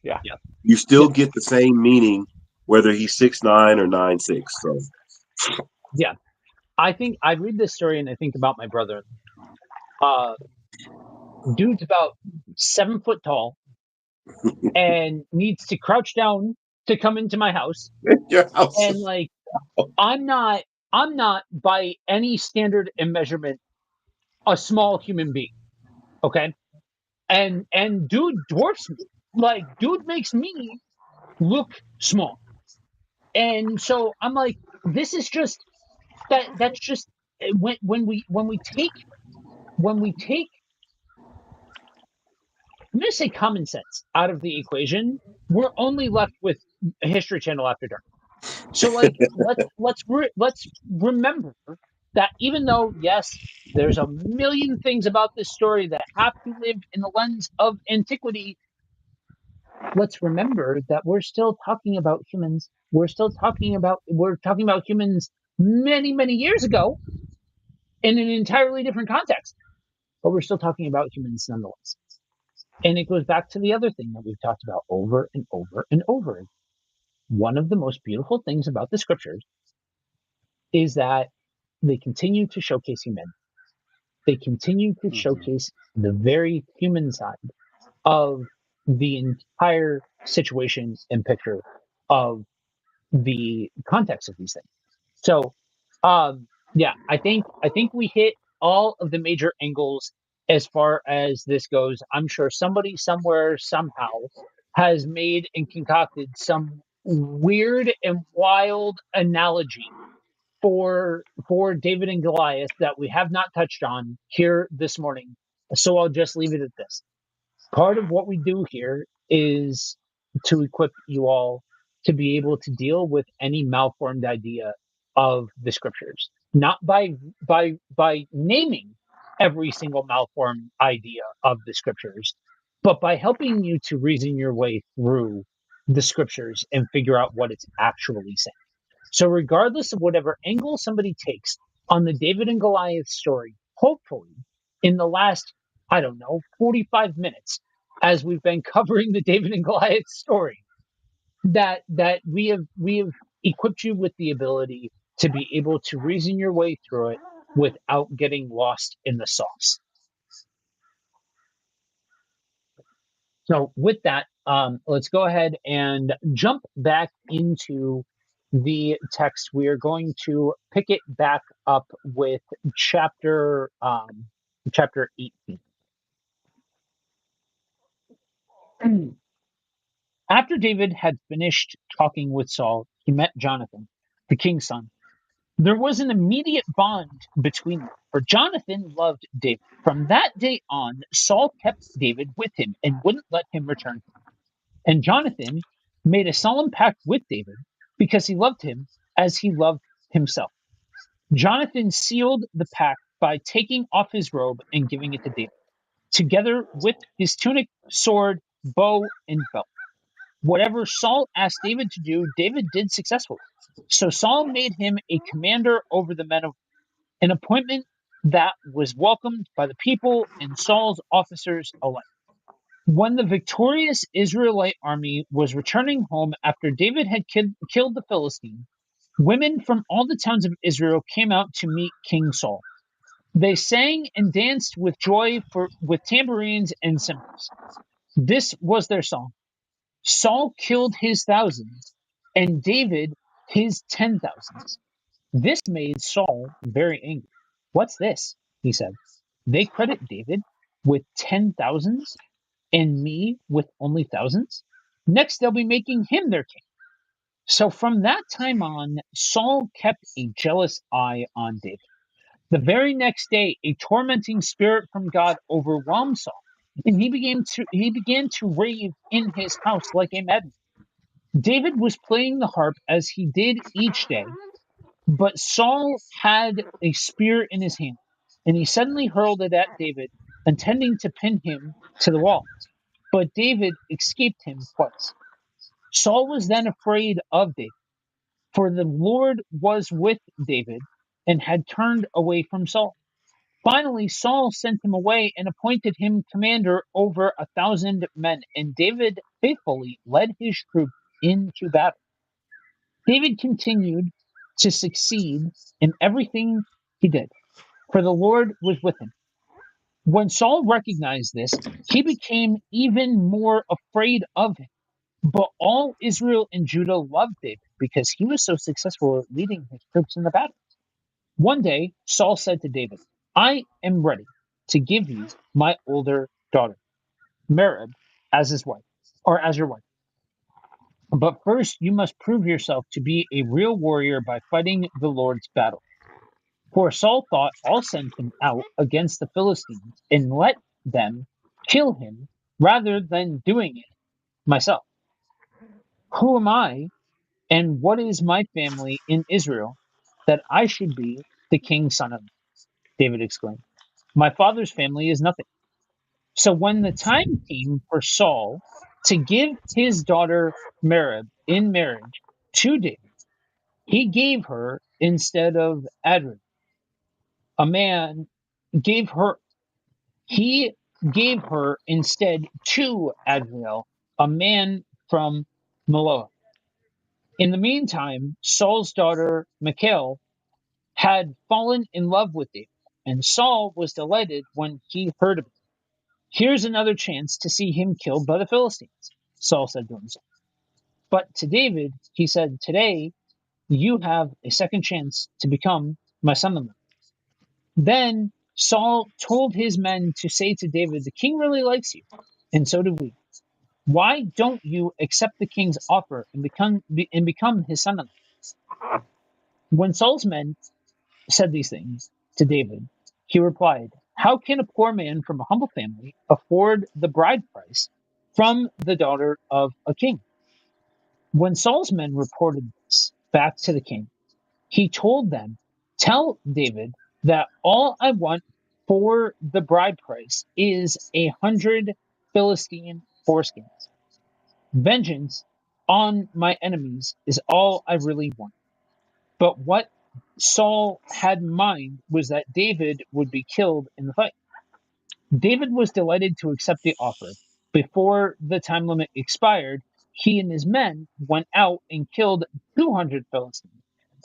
Yeah. Yep. You still Yep. get the same meaning whether he's 6'9" or 9'6". So Yeah. I think I read this story and I think about my brother. Uh, Dude's about 7 foot tall and needs to crouch down to come into my house. your house. And like, I'm not, I'm not by any standard and measurement a small human being. Okay. And dude dwarfs me. Like, dude makes me look small. And so I'm like, this is just that's just when we take I'm going to say common sense out of the equation, we're only left with a History Channel After Dark. So like let's remember that even though yes, there's a million things about this story that have to live in the lens of antiquity, let's remember that we're still talking about humans. We're talking about humans many years ago in an entirely different context, but we're still talking about humans nonetheless. And it goes back to the other thing that we've talked about over and over and over again. One of the most beautiful things about the scriptures is that they continue to showcase humanity. They continue to Hmm. showcase the very human side of the entire situation and picture of the context of these things. So, yeah, I think we hit all of the major angles as far as this goes. I'm sure somebody somewhere somehow has made and concocted some weird and wild analogy for David and Goliath that we have not touched on here this morning. So I'll just leave it at this. Part of what we do here is to equip you all to be able to deal with any malformed idea of the scriptures, not by naming every single malformed idea of the scriptures, but by helping you to reason your way through the scriptures and figure out what it's actually saying. So, regardless of whatever angle somebody takes on the David and Goliath story, hopefully, in the last, I don't know, 45 minutes, as we've been covering the David and Goliath story, that we have equipped you with the ability to be able to reason your way through it without getting lost in the sauce. So with that, let's go ahead and jump back into the text. We are going to pick it back up with chapter 18. After David had finished talking with Saul, he met Jonathan, the king's son. There was an immediate bond between them, for Jonathan loved David. From that day on, Saul kept David with him and wouldn't let him return. And Jonathan made a solemn pact with David because he loved him as he loved himself. Jonathan sealed the pact by taking off his robe and giving it to David, together with his tunic, sword, bow, and belt. Whatever Saul asked David to do, David did successfully. So Saul made him a commander over the men of an appointment that was welcomed by the people and Saul's officers alike. When the victorious Israelite army was returning home after David had killed the Philistine, women from all the towns of Israel came out to meet King Saul. They sang and danced with joy with tambourines and cymbals. This was their song. Saul killed his thousands, and David his 10,000s. This made Saul very angry. What's this? He said. They credit David with 10,000s and me with only thousands? Next, they'll be making him their king. So from that time on, Saul kept a jealous eye on David. The very next day, a tormenting spirit from God overwhelmed Saul, and he began to rave in his house like a madman. David was playing the harp as he did each day, but Saul had a spear in his hand, and he suddenly hurled it at David, intending to pin him to the wall. But David escaped him twice. Saul was then afraid of David, for the Lord was with David and had turned away from Saul. Finally, Saul sent him away and appointed him commander over 1,000 men, and David faithfully led his troops into battle. David continued to succeed in everything he did, for the Lord was with him. When Saul recognized this, he became even more afraid of him. But all Israel and Judah loved David because he was so successful at leading his troops in the battle. One day, Saul said to David, I am ready to give you my older daughter, Merab, as his wife, or as your wife. But first, you must prove yourself to be a real warrior by fighting the Lord's battle. For Saul thought, I'll send him out against the Philistines and let them kill him rather than doing it myself. Who am I and what is my family in Israel that I should be the king's son of? David exclaimed. My father's family is nothing. So when the time came for Saul to give his daughter Merab in marriage to David, he gave her instead of Adric, a man gave her he gave her instead to Adriel, a man from Maloah. In the meantime, Saul's daughter Michal had fallen in love with David, and Saul was delighted when he heard of it. Here's another chance to see him killed by the Philistines, Saul said to himself. But to David, he said, today you have a second chance to become my son-in-law. Then Saul told his men to say to David, the king really likes you, and so do we. Why don't you accept the king's offer and become his son-in-law? When Saul's men said these things to David, he replied, how can a poor man from a humble family afford the bride price from the daughter of a king? When Saul's men reported this back to the king, he told them, tell David that all I want for the bride price is 100 Philistine foreskins. Vengeance on my enemies is all I really want. But what Saul had in mind was that David would be killed in the fight. David was delighted to accept the offer. Before the time limit expired, he and his men went out and killed 200 Philistines.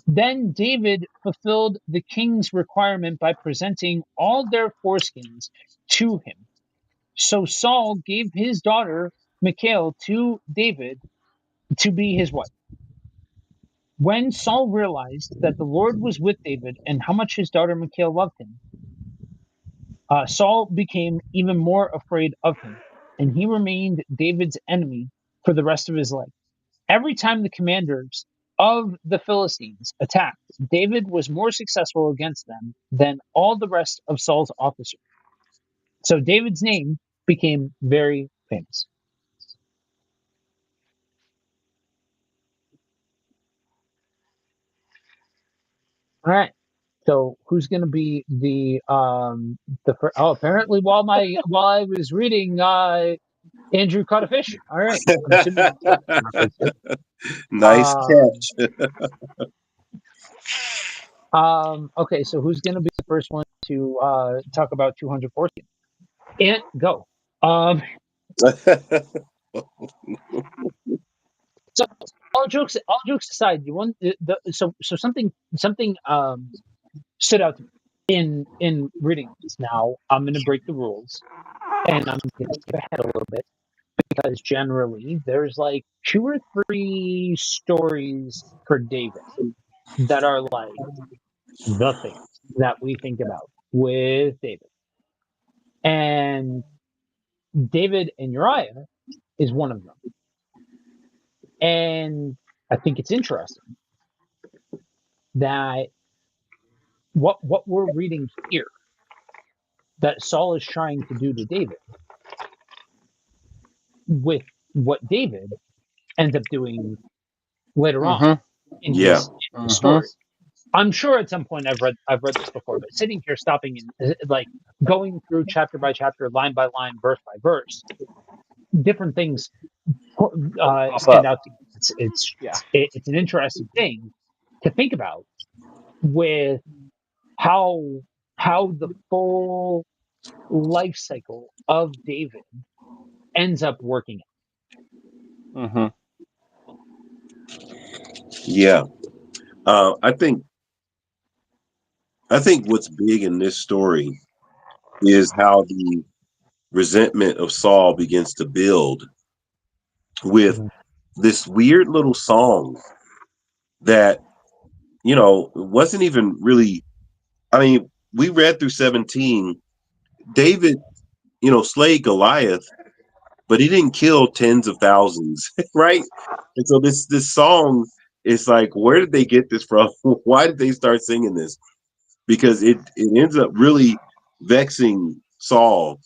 Then David fulfilled the king's requirement by presenting all their foreskins to him. So Saul gave his daughter Michal to David to be his wife. When Saul realized that the Lord was with David and how much his daughter Michal loved him, Saul became even more afraid of him, and he remained David's enemy for the rest of his life. Every time the commanders of the Philistines attacked, David was more successful against them than all the rest of Saul's officers. So David's name became very famous. All right. So who's going to be oh, apparently while I was reading, Andrew caught a fish. All right. I'm assuming that's what the reference is. Nice Um, catch. okay, so who's going to be the first one to talk about 214? And go. Um, so all jokes aside, you want so something stood out to me in reading this. Now I'm going to break the rules and I'm going to skip ahead a little bit because generally there's like two or three stories for David that are like the things that we think about with David. And David and Uriah is one of them. And I think it's interesting that what we're reading here that Saul is trying to do to David with what David ends up doing later on Mm-hmm. in Yeah. his story. I'm sure at some point I've read this before, but sitting here stopping and like going through chapter by chapter, line by line, verse by verse, different things Pop stand up. out to me. Yeah. It's an interesting thing to think about with how the full life cycle of David ends up working. Mm-hmm. Yeah. I think what's big in this story is how the resentment of Saul begins to build with Mhm. this weird little song that, wasn't even really. I mean, we read through 17. David, slayed Goliath, but he didn't kill tens of thousands, right? And so this song is like, where did they get this from? Why did they start singing this? Because it ends up really vexing Saul,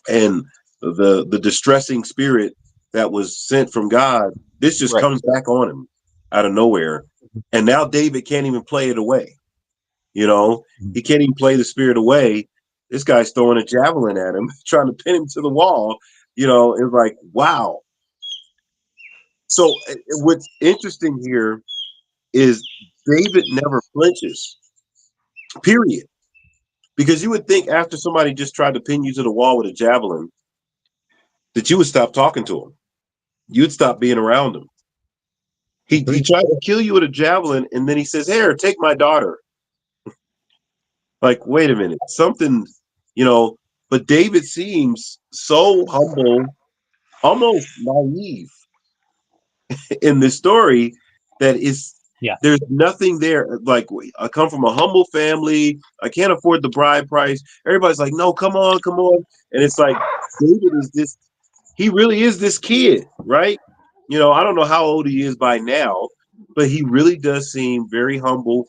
and the distressing spirit that was sent from God. This just Right. comes back on him out of nowhere, and now David can't even play it away. He can't even play the spirit away. This guy's throwing a javelin at him, trying to pin him to the wall. It's like, wow. So what's interesting here is David never flinches, period. Because you would think after somebody just tried to pin you to the wall with a javelin that you would stop talking to him. You'd stop being around him. He Agreed. tried to kill you with a javelin, and then he says, "Here, take my daughter." Like, wait a minute, something, you know. But David seems so humble, almost naive in this story that is Yeah. there's nothing there. Like, I come from a humble family. I can't afford the bride price. Everybody's like, no, come on, come on. And it's like David is this. He really is this kid, right? I don't know how old he is by now, but he really does seem very humble,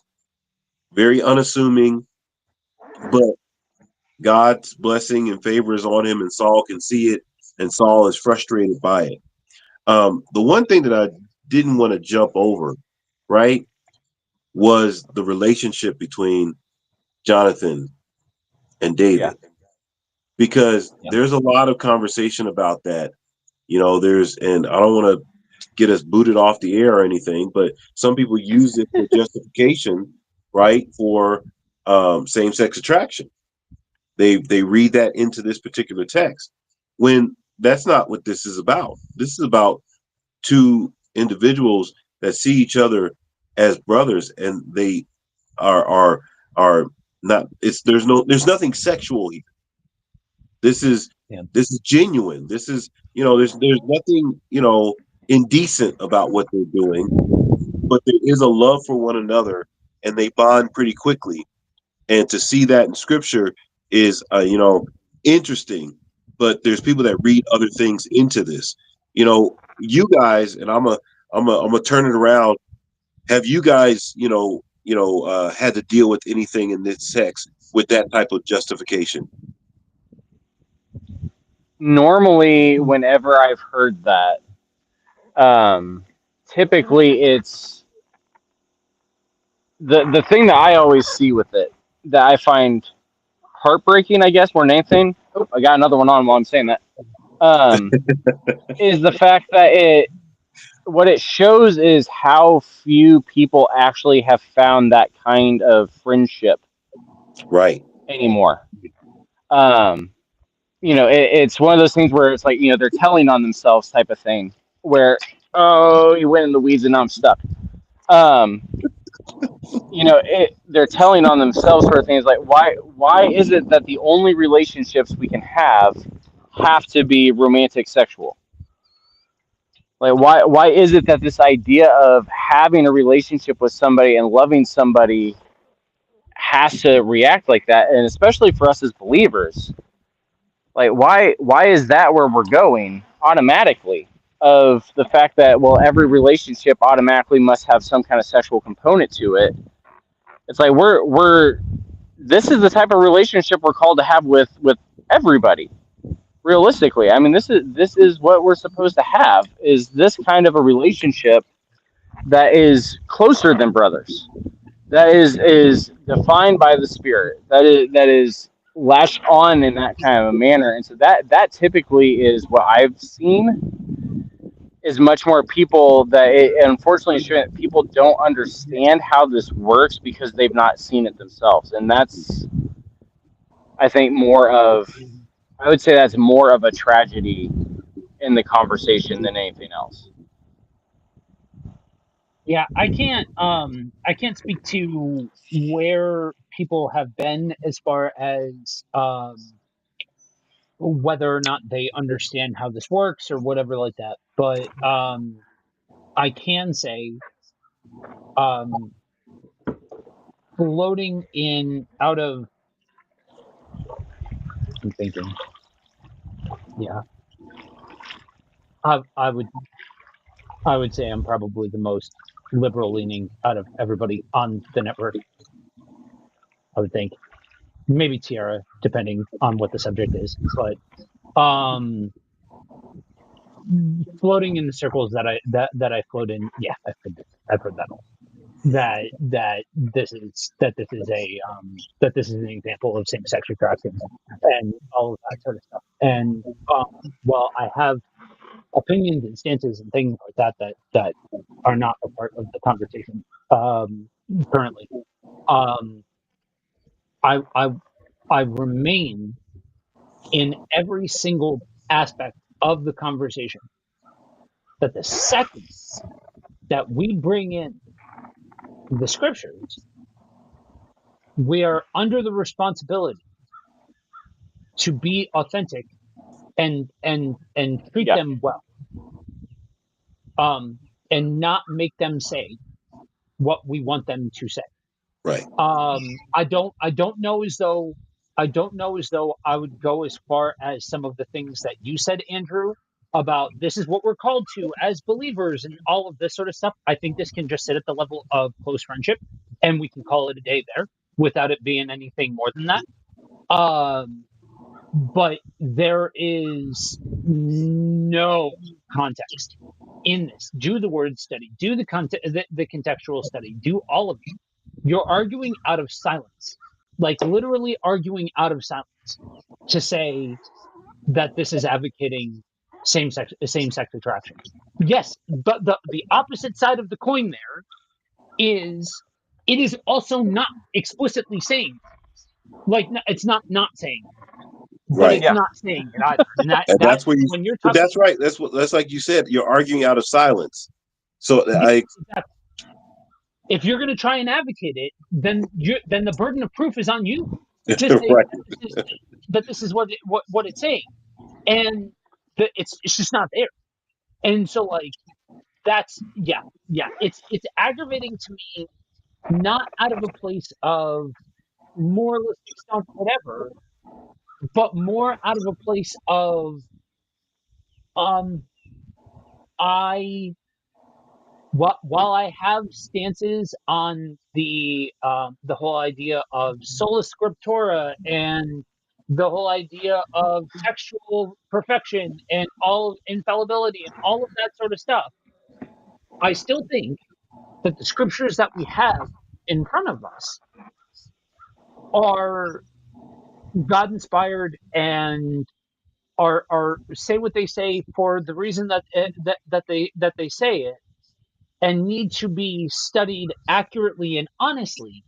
very unassuming. But God's blessing and favor is on him, and Saul can see it, and Saul is frustrated by it. The one thing that I didn't want to jump over, right, was the relationship between Jonathan and Yeah. David, because Yeah. there's a lot of conversation about that. And I don't want to get us booted off the air or anything, but some people use it for justification, right, for same-sex attraction. They read that into this particular text when that's not what this is about. This is about two individuals that see each other as brothers, and they are not. There's nothing sexual here. This is Yeah. this is genuine. This is there's nothing indecent about what they're doing, but there is a love for one another, and they bond pretty quickly. And to see that in scripture is interesting. But there's people that read other things into this. You guys, and I'm a turn it around. Have you guys had to deal with anything in this sex with that type of justification? Normally, whenever I've heard that, um, typically it's the thing that I always see with it that I find heartbreaking, I guess, more than anything. Oh, I got another one on while I'm saying that. Um, is the fact that what it shows is how few people actually have found that kind of friendship Right. anymore. Um, it's one of those things where it's like, they're telling on themselves type of thing where, oh, you went in the weeds and now I'm stuck. Um, they're telling on themselves sort of things like, why is it that the only relationships we can have to be romantic sexual? Like, why is it that this idea of having a relationship with somebody and loving somebody has to react like that? And especially for us as believers, like, why is that where we're going automatically? Of the fact that, well, every relationship automatically must have some kind of sexual component to it. It's like we're this is the type of relationship we're called to have with everybody. Realistically, I mean, this is what we're supposed to have, is this kind of a relationship that is closer than brothers, that is defined by the Spirit, that is latched on in that kind of a manner. And so that typically is what I've seen, is much more people that unfortunately people don't understand how this works because they've not seen it themselves. And that's, I think, I would say that's more of a tragedy in the conversation than anything else. Yeah, I can't speak to where people have been as far as whether or not they understand how this works or whatever like that. But I can say um floating in out of I'm thinking, yeah, I would say I'm probably the most liberal leaning out of everybody on the network. I would think maybe Tiara, depending on what the subject is, but um floating in the circles that I float in, yeah, I've heard that all. That this is an example of same sex attraction and all of that sort of stuff. And while I have opinions and stances and things like that are not a part of the conversation currently, um, I I remain in every single aspect of the conversation that the second that we bring in the scriptures, we are under the responsibility to be authentic and treat Yeah. them well, and not make them say what we want them to say. Right. I don't know as though I would go as far as some of the things that you said, Andrew, about this is what we're called to as believers and all of this sort of stuff. I think this can just sit at the level of close friendship, and we can call it a day there without it being anything more than that. Um, but there is no context in this. Do the word study, do the contextual study, do all of it. You're arguing out of silence, like literally arguing out of silence to say that this is advocating same sex attraction. Yes, but the opposite side of the coin there is it is also not explicitly saying, like, it's not saying, but Right. it's Yeah. not saying it either. And that And that that's where you. when you're But talking, that's right. That's like you said. You're arguing out of silence. So yeah, I. exactly. If you're going to try and advocate it, then the burden of proof is on you to say Right. that this is what it's saying, and it's just not there. And so, like, that's, yeah, it's aggravating to me, not out of a place of moralistic stuff, whatever, but more out of a place of um I while I have stances on the whole idea of sola scriptura and the whole idea of textual perfection and all infallibility and all of that sort of stuff, I still think that the scriptures that we have in front of us are God inspired and are say what they say for the reason that they say it, and need to be studied accurately and honestly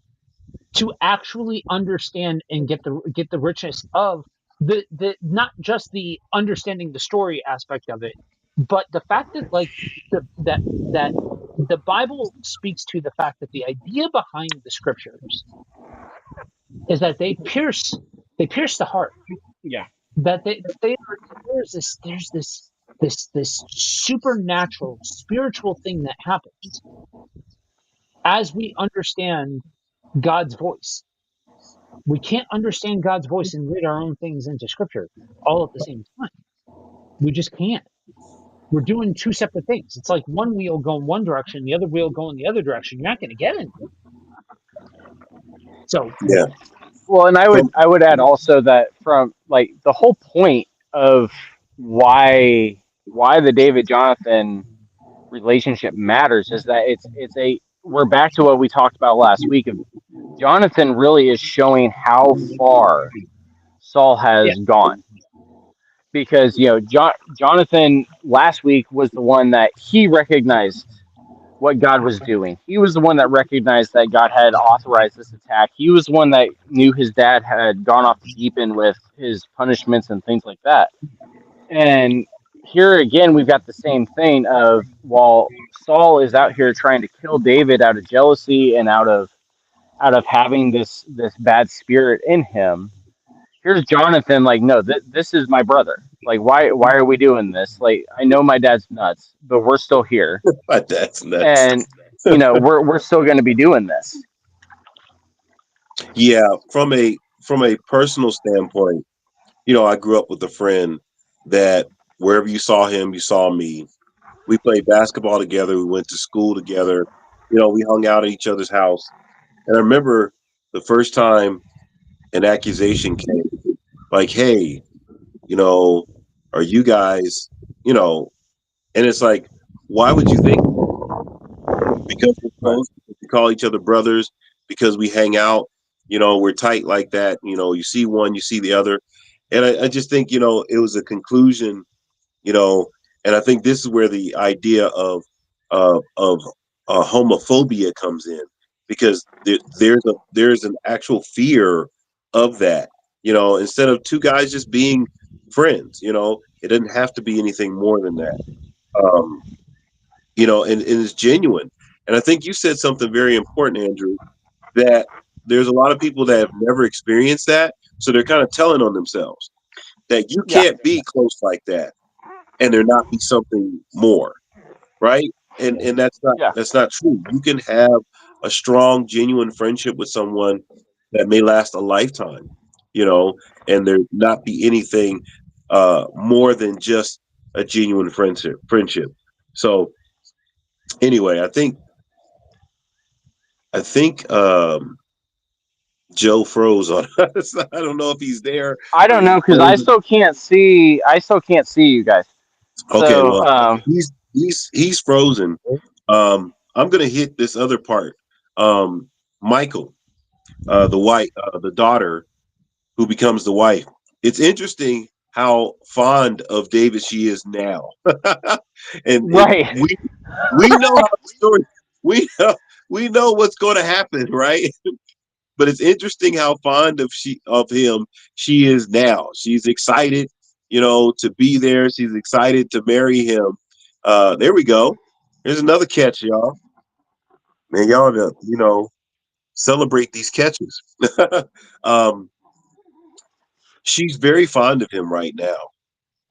to actually understand and get the richness of the not just the understanding the story aspect of it, but the fact that, like, that the Bible speaks to the fact that the idea behind the scriptures is that they pierce the heart, Yeah. that they are, there's this supernatural spiritual thing that happens as we understand God's voice. We can't understand God's voice and read our own things into scripture all at the same time. We just can't. We're doing two separate things. It's like one wheel going one direction, the other wheel going the other direction. You're not going to get anywhere. So, Yeah. Well, and I would From. I would add also that from like the whole point of why the David Jonathan relationship matters is that it's a we're back to what we talked about last week of Jonathan really is showing how far Saul yeah, has gone because Jonathan last week was the one that he recognized what God was doing. He was the one that recognized that God had authorized this attack. He was the one that knew his dad had gone off the deep end with his punishments and things like that. And here again, we've got the same thing of while Saul is out here trying to kill David out of jealousy and out of having this bad spirit in him. Here's Jonathan, like, no, this is my brother. Like, why are we doing this? Like, I know my dad's nuts, but we're still here, That's nuts. and we're still going to be doing this. Yeah. From a personal standpoint, I grew up with a friend that wherever you saw him, you saw me. We played basketball together. We went to school together. We hung out at each other's house. And I remember the first time an accusation came, like, "Hey, you know, are you guys, you know?" And it's like, why would you think? Because we're Right. close, because we call each other brothers, because we hang out. We're tight like that. You see one, you see the other, and I just think it was a conclusion. You know, and I think this is where the idea of homophobia comes in, because there's an actual fear of that. instead of two guys just being friends. It doesn't have to be anything more than that. Um, and it's genuine. And I think you said something very important, Andrew, that there's a lot of people that have never experienced that. So they're kind of telling on themselves that you Yeah. can't be close like that and there not be something more, right? And Yeah. that's not true. You can have a strong, genuine friendship with someone that may last a lifetime, you know, and there not be anything more than just a genuine friendship. So anyway, I think Joe froze on us. I don't know if he's there I or don't he's know because I frozen. still can't see. I still can't see you guys. Okay, So well, he's frozen. I'm gonna hit this other part. Michael, the daughter who becomes the wife. It's interesting how fond of David she is now, and right. we know how the story. We know we know what's going to happen, right? But it's interesting how fond of him she is now. She's excited, to be there. She's excited to marry him. There we go. Here's another catch, y'all. Man, y'all, celebrate these catches. um, she's very fond of him right now,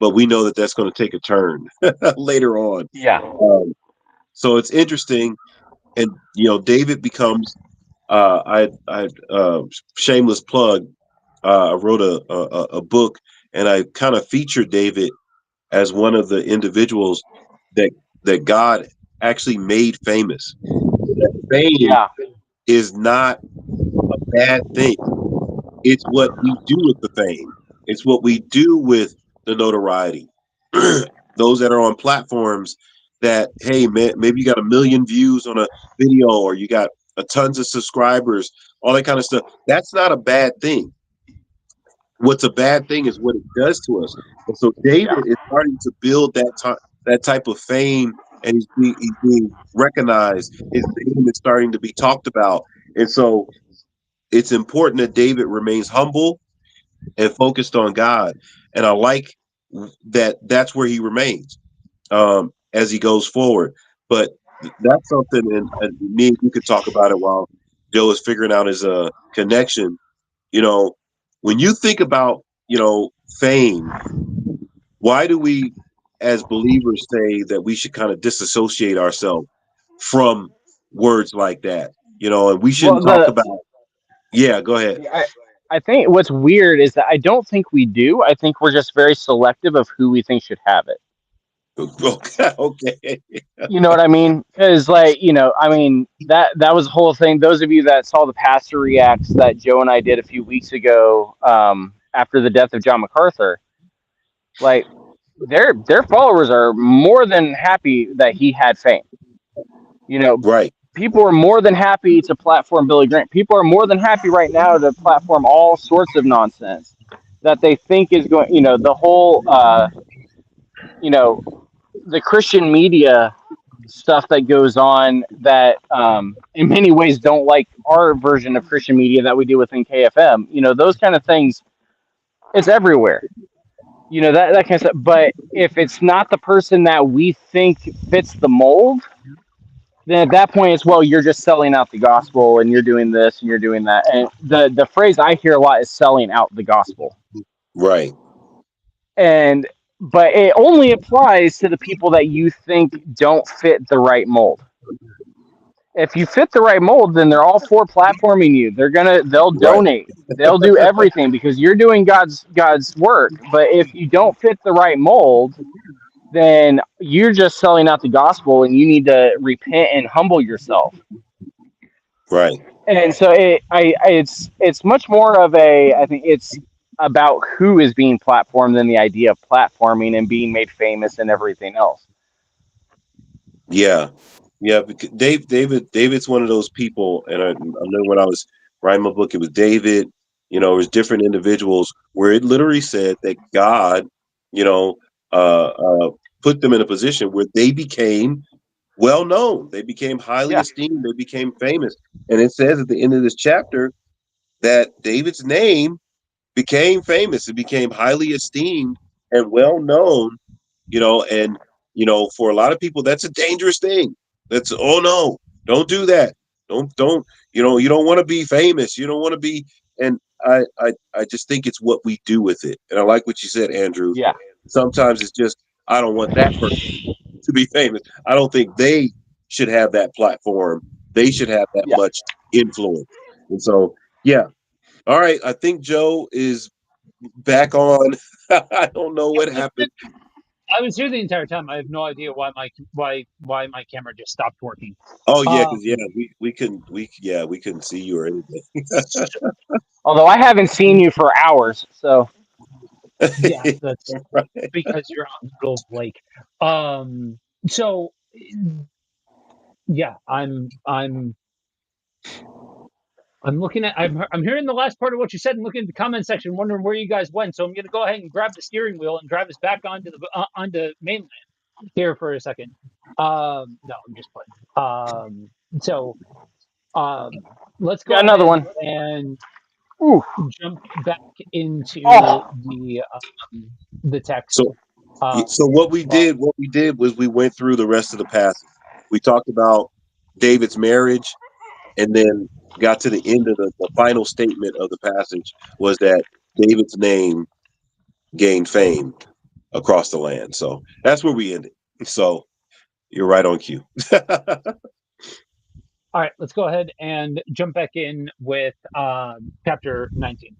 but we know that that's going to take a turn later on. Yeah. Um, so it's interesting, and David becomes. Shameless plug. I wrote a book, and I kind of featured David as one of the individuals that God actually made famous. That fame Yeah. is not a bad thing. It's what we do with the fame. It's what we do with the notoriety. Those that are on platforms that, hey, man, maybe you got a million views on a video or you got tons of subscribers, all that kind of stuff. That's not a bad thing. What's a bad thing is what it does to us. And so Yeah. David is starting to build that type of fame, and he's being recognized. His name is starting to be talked about, and so it's important that David remains humble and focused on God. And I like that that's where he remains as he goes forward. But that's something, and me and you could talk about it while Joe is figuring out his connection. You know, when you think about fame, why do we, as believers, say that we should kind of disassociate ourselves from words like that? And we Well, shouldn't talk about. Yeah, go ahead. I, I think what's weird is that I don't think we do. I think we're just very selective of who we think should have it. Okay, okay. You know what I mean? Because, like, I mean that was the whole thing. Those of you that saw the pastor reacts that Joe and I did a few weeks ago, after the death of John MacArthur, like their followers are more than happy that he had fame. You know, Right, people are more than happy to platform Billy Graham. People are more than happy right now to platform all sorts of nonsense that they think is going. The whole, you know, the Christian media stuff that goes on that, in many ways, don't like our version of Christian media that we do within KFM. Those kind of things. It's everywhere. That kind of stuff. But if it's not the person that we think fits the mold, then at that point it's, well, you're just selling out the gospel and you're doing this and you're doing that. And the phrase I hear a lot is selling out the gospel. right, And but it only applies to the people that you think don't fit the right mold. If you fit the right mold, then they're all for platforming you. They'll right, donate. They'll do everything because you're doing God's work. But if you don't fit the right mold, then you're just selling out the gospel and you need to repent and humble yourself. right. And so it's much more of a, I think it's about who is being platformed than the idea of platforming and being made famous and everything else. Yeah, yeah. Because David's one of those people, and I know when I was writing my book, it was David. It was different individuals where it literally said that God, you know, uh, uh, put them in a position where they became well known. They became highly Yeah. esteemed. They became famous. And it says at the end of this chapter that David's name became famous. It became highly esteemed and well known, and for a lot of people that's a dangerous thing. That's, oh no, don't do that. Don't you don't want to be famous. You don't want to be, and I just think it's what we do with it. And I like what you said, Andrew. Yeah, Sometimes it's just, I don't want that person to be famous. I don't think they should have that platform. They should have that yeah. much influence. And so, yeah. All right. I think Joe is back on. I don't know what happened. I was here the entire time. I have no idea why my camera just stopped working. Oh yeah, because Um, we couldn't see you or anything. so, Although I haven't seen you for hours, so yeah, that's Right. because you're out in the middle of the lake. Um, so yeah, I'm looking at I'm hearing the last part of what you said and looking at the comment section, wondering where you guys went. So I'm going to go ahead and grab the steering wheel and drive us back onto mainland here for a second. No, I'm just playing. So um, let's go got another ahead one. and Ooh. jump back into Oh, the text. So Uh, so what we did was we went through the rest of the passage. We talked about David's marriage, and then got to the end of the final statement of the passage was that David's name gained fame across the land. So that's where we ended. So you're right on cue. all right, let's go ahead and jump back in with chapter 19.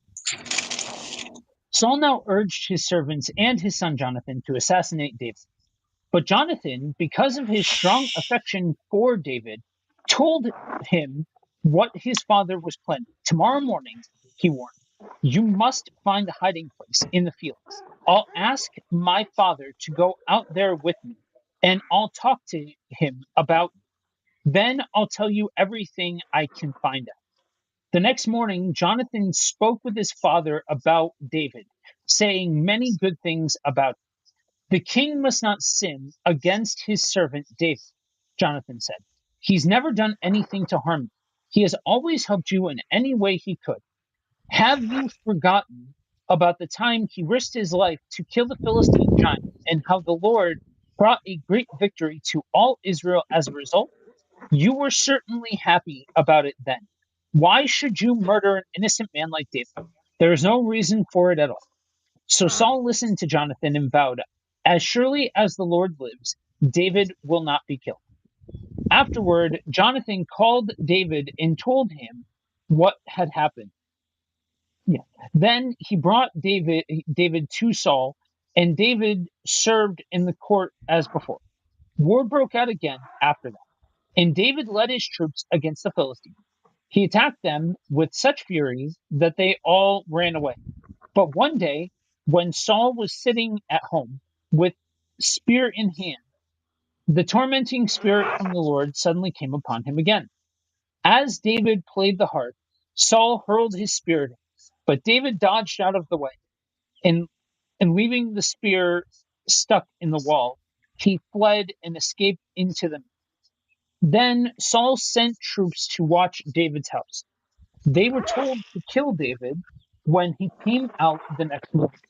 Saul now urged his servants and his son Jonathan to assassinate David. But Jonathan, because of his strong affection for David, told him what his father was planning. Tomorrow morning, he warned, you must find a hiding place in the fields. I'll ask my father to go out there with me, and I'll talk to him about you. Then I'll tell you everything I can find out. The next morning, Jonathan spoke with his father about David, saying many good things about him. The king must not sin against his servant David, Jonathan said. He's never done anything to harm you. He has always helped you in any way he could. Have you forgotten about the time he risked his life to kill the Philistine giant and how the Lord brought a great victory to all Israel as a result? You were certainly happy about it then. Why should you murder an innocent man like David? There is no reason for it at all. So Saul listened to Jonathan and vowed, as surely as the Lord lives, David will not be killed. Afterward, Jonathan called David and told him what had happened. Yeah. Then he brought David to Saul, and David served in the court as before. War broke out again after that, and David led his troops against the Philistines. He attacked them with such fury that they all ran away. But one day, when Saul was sitting at home with spear in hand, the tormenting spirit from the Lord suddenly came upon him again. As David played the harp, Saul hurled his spear at him, but David dodged out of the way, and, and leaving the spear stuck in the wall, he fled and escaped into the night. Then Saul sent troops to watch David's house. They were told to kill David when he came out the next morning.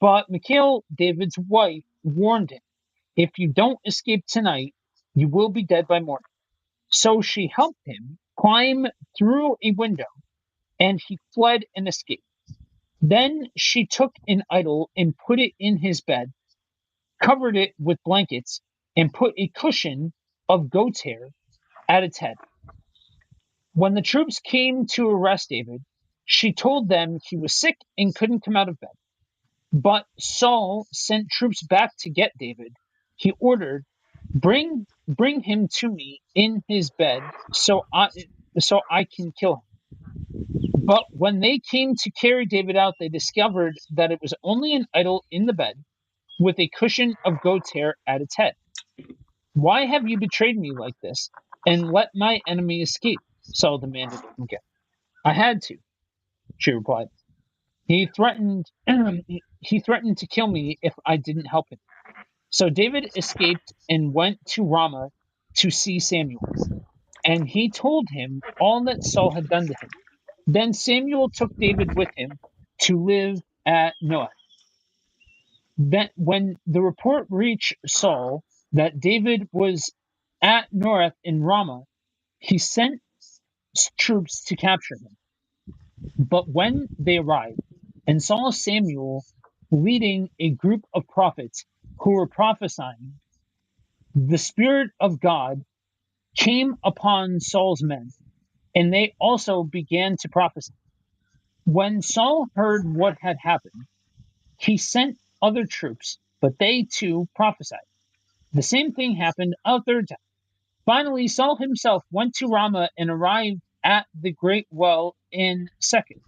But Michal, David's wife, warned him, if you don't escape tonight, you will be dead by morning. So she helped him climb through a window, and he fled and escaped. Then she took an idol and put it in his bed, covered it with blankets, and put a cushion of goat's hair at its head. When the troops came to arrest David, she told them he was sick and couldn't come out of bed. But Saul sent troops back to get David. He ordered, bring him to me in his bed so I can kill him. But when they came to carry David out, they discovered that it was only an idol in the bed with a cushion of goat's hair at its head. Why have you betrayed me like this and let my enemy escape? Saul demanded again. I had to, she replied. He threatened he threatened to kill me if I didn't help him. So David escaped and went to Ramah to see Samuel, and he told him all that Saul had done to him. Then Samuel took David with him to live at Noah. Then, when the report reached Saul that David was at North in Ramah, he sent troops to capture him. But when they arrived and saw Samuel leading a group of prophets who were prophesying, the Spirit of God came upon Saul's men, and they also began to prophesy. When Saul heard what had happened, he sent other troops, but they too prophesied. The same thing happened a third time. Finally, Saul himself went to Ramah and arrived at the great well in Second.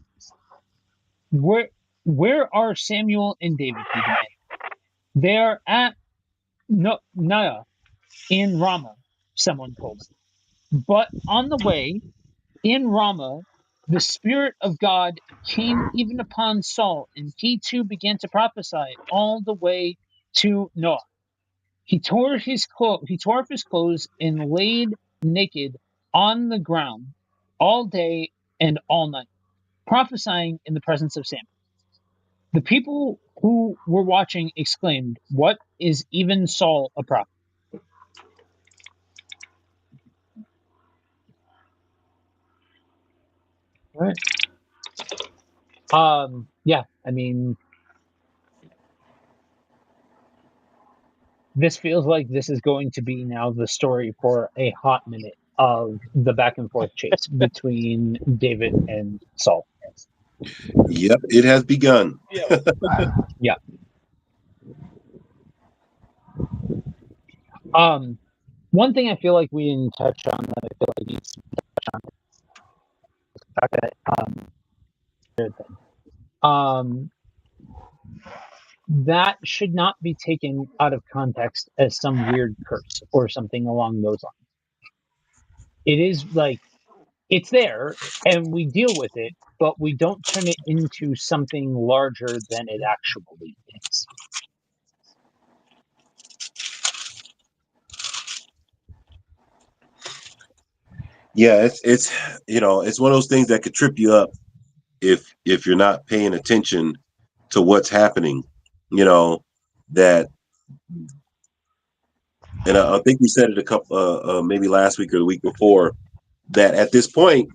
Where where are Samuel and David? He demanded. They are at Naya in Ramah, someone told him. But on the way in Ramah, the Spirit of God came even upon Saul, and he too began to prophesy all the way to Noah. He tore off his clothes and laid naked on the ground all day and all night, prophesying in the presence of Samuel. The people who were watching exclaimed, "What is even Saul a prophet?" All right. Yeah, I mean, this feels like this is going to be now the story for a hot minute of the back and forth chase between David and Saul. Yep, it has begun. Yeah. Um, One thing I feel like we didn't touch on that I feel like needs to touch on is the fact that third thing. Um, that should not be taken out of context as some weird curse or something along those lines. It is like it's there and we deal with it, but we don't turn it into something larger than it actually is. Yeah, it's it's one of those things that could trip you up if you're not paying attention to what's happening. You know that, and I think we said it a couple, maybe last week or the week before, that at this point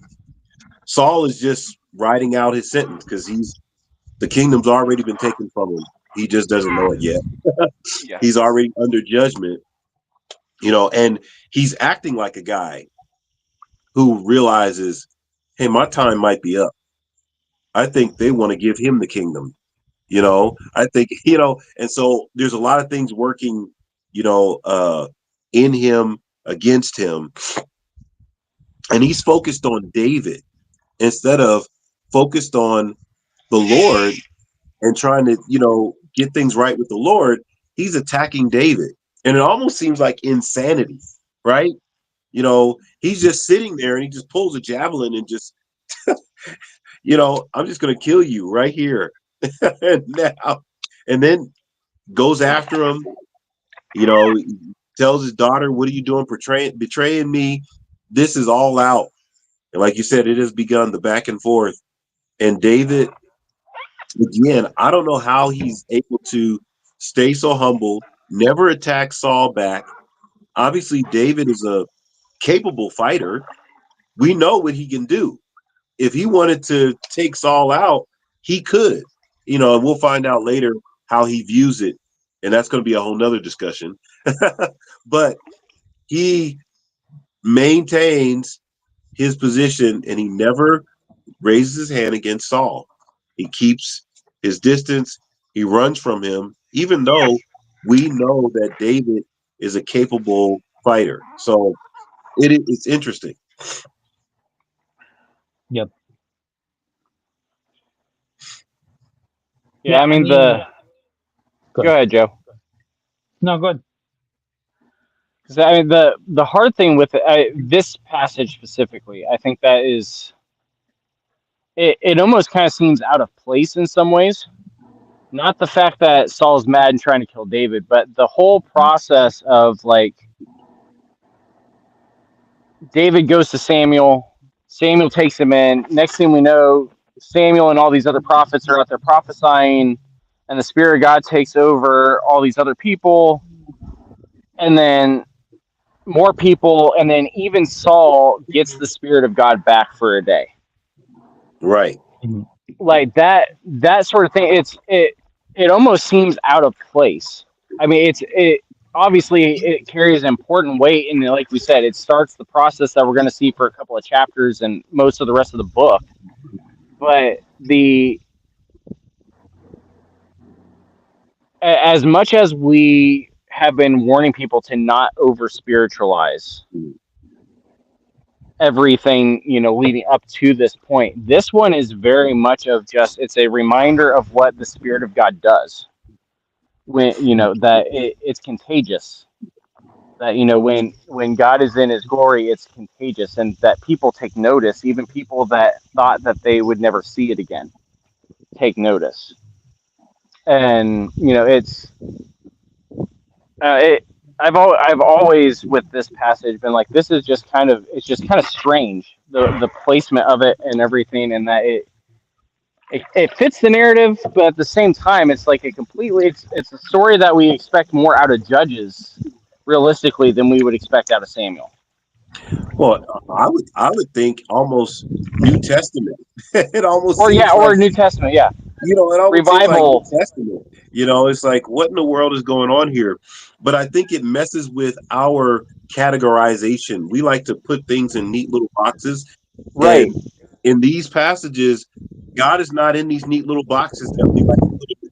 Saul is just writing out his sentence because the kingdom's already been taken from him. He just doesn't know it yet. Yeah. He's already under judgment, and he's acting like a guy who realizes, hey, my time might be up. I think they want to give him the kingdom. I think, and so there's a lot of things working, in him, against him. And he's focused on David instead of focused on the Lord and trying to, get things right with the Lord. He's attacking David. And it almost seems like insanity, right? He's just sitting there and he just pulls a javelin and just, I'm just going to kill you right here and now. And then goes after him, tells his daughter, "What are you doing, betraying me?" This is all out. And like you said, it has begun the back and forth. And David, again, I don't know how he's able to stay so humble, never attack Saul back. Obviously, David is a capable fighter. We know what he can do. If he wanted to take Saul out, he could. And we'll find out later how he views it. And that's going to be a whole nother discussion. But he maintains his position and he never raises his hand against Saul. He keeps his distance. He runs from him, even though we know that David is a capable fighter. So it's interesting. Yep. Yeah, I mean the. Go ahead, Joe. No, good. Because I mean the hard thing with this passage specifically, I think that is it almost kind of seems out of place in some ways. Not the fact that Saul's mad and trying to kill David, but the whole process of like David goes to Samuel, Samuel takes him in. Next thing we know, Samuel and all these other prophets are out there prophesying, and the Spirit of God takes over all these other people, and then more people, and then even Saul gets the Spirit of God back for a day. Right. Like that sort of thing. It almost seems out of place. I mean, it obviously it carries important weight, and like we said, it starts the process that we're going to see for a couple of chapters and most of the rest of the book. But the as much as we have been warning people to not over spiritualize everything, leading up to this point, this one is very much of just, it's a reminder of what the Spirit of God does when, that it's contagious, that, when God is in his glory, it's contagious, and that people take notice. Even people that thought that they would never see it again take notice. And it's it I've always with this passage been like, this is just kind of, it's just kind of strange, the placement of it and everything, and that it fits the narrative, but at the same time it's like it's a story that we expect more out of Judges realistically than we would expect out of Samuel. Well, I would think almost New Testament. It almost Or seems yeah, like, or New Testament, yeah. it almost seems like New Revival. Testament. It's like, what in the world is going on here? But I think it messes with our categorization. We like to put things in neat little boxes, Right. and in these passages, God is not in these neat little boxes that we like to put him in.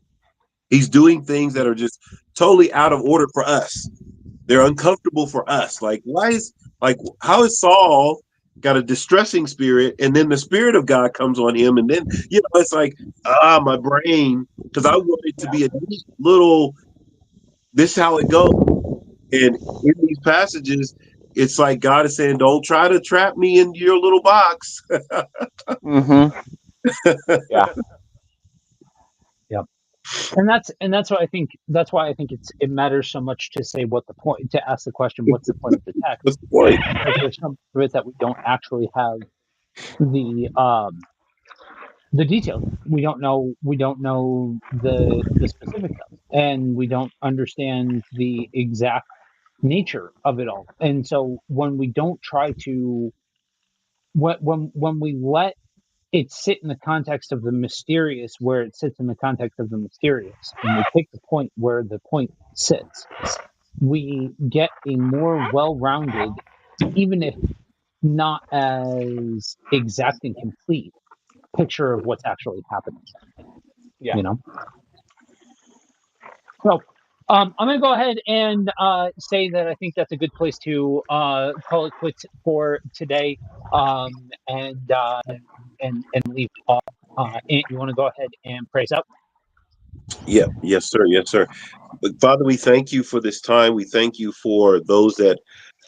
He's doing things that are just totally out of order for us. They're uncomfortable for us. How is Saul got a distressing spirit, and then the Spirit of God comes on him, and then it's like, my brain, because I want it to be a neat little, this is how it goes. And in these passages, it's like God is saying, don't try to trap me in your little box. Mm-hmm. Yeah. Yeah. And that's why I think it matters so much to say what the point, to ask the question, what's the point of the text? What's the point? Because there's some of it that we don't actually have the the details. We don't know the specifics of it, and we don't understand the exact nature of it all. And so when we don't try to, when we let it sit in the context of the mysterious, where it sits in the context of the mysterious, and we take the point where the point sits, we get a more well-rounded, even if not as exact and complete, picture of what's actually happening. Yeah. You know. So I'm going to go ahead and say that I think that's a good place to call it quits for today, and leave off. Ant, you want to go ahead and praise out? Yeah, yes, sir. Yes, sir. Father, we thank you for this time. We thank you for those that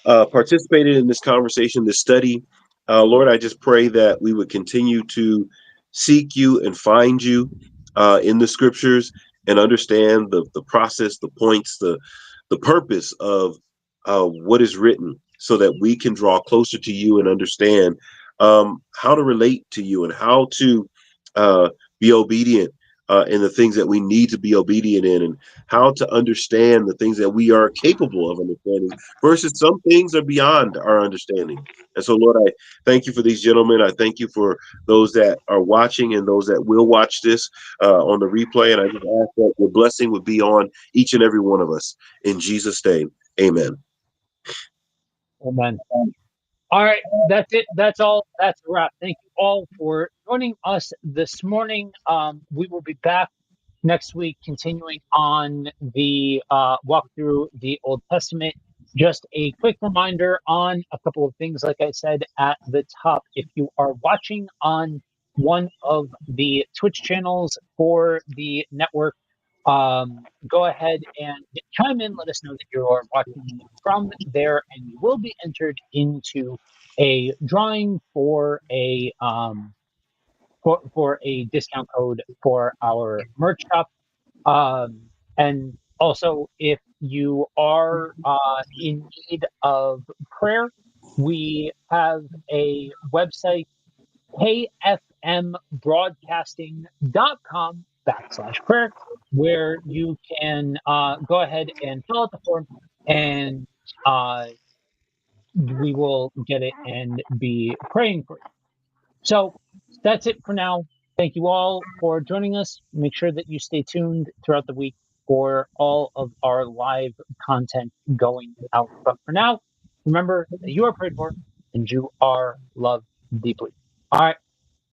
participated in this conversation, this study. Lord, I just pray that we would continue to seek you and find you in the scriptures and understand the process, the points, the purpose of what is written, so that we can draw closer to you and understand how to relate to you and how to be obedient in the things that we need to be obedient in, and how to understand the things that we are capable of understanding versus some things are beyond our understanding. And so, Lord, I thank you for these gentlemen. I thank you for those that are watching and those that will watch this on the replay. And I just ask that your blessing would be on each and every one of us. In Jesus' name, amen. Amen. All right, that's it. That's all. That's a wrap. Thank you all for joining us this morning. We will be back next week, continuing on the walk through the Old Testament. Just a quick reminder on a couple of things, like I said at the top. If you are watching on one of the Twitch channels for the network, go ahead and chime in. Let us know that you are watching from there, and you will be entered into a drawing for a discount code for our merch shop. And also, if you are in need of prayer, we have a website, kfn.org. dmbroadcasting.com/prayer, where you can go ahead and fill out the form, and we will get it and be praying for you. So that's it for now. Thank you all for joining us. Make sure that you stay tuned throughout the week for all of our live content going out. But for now, remember that you are prayed for and you are loved deeply. All right.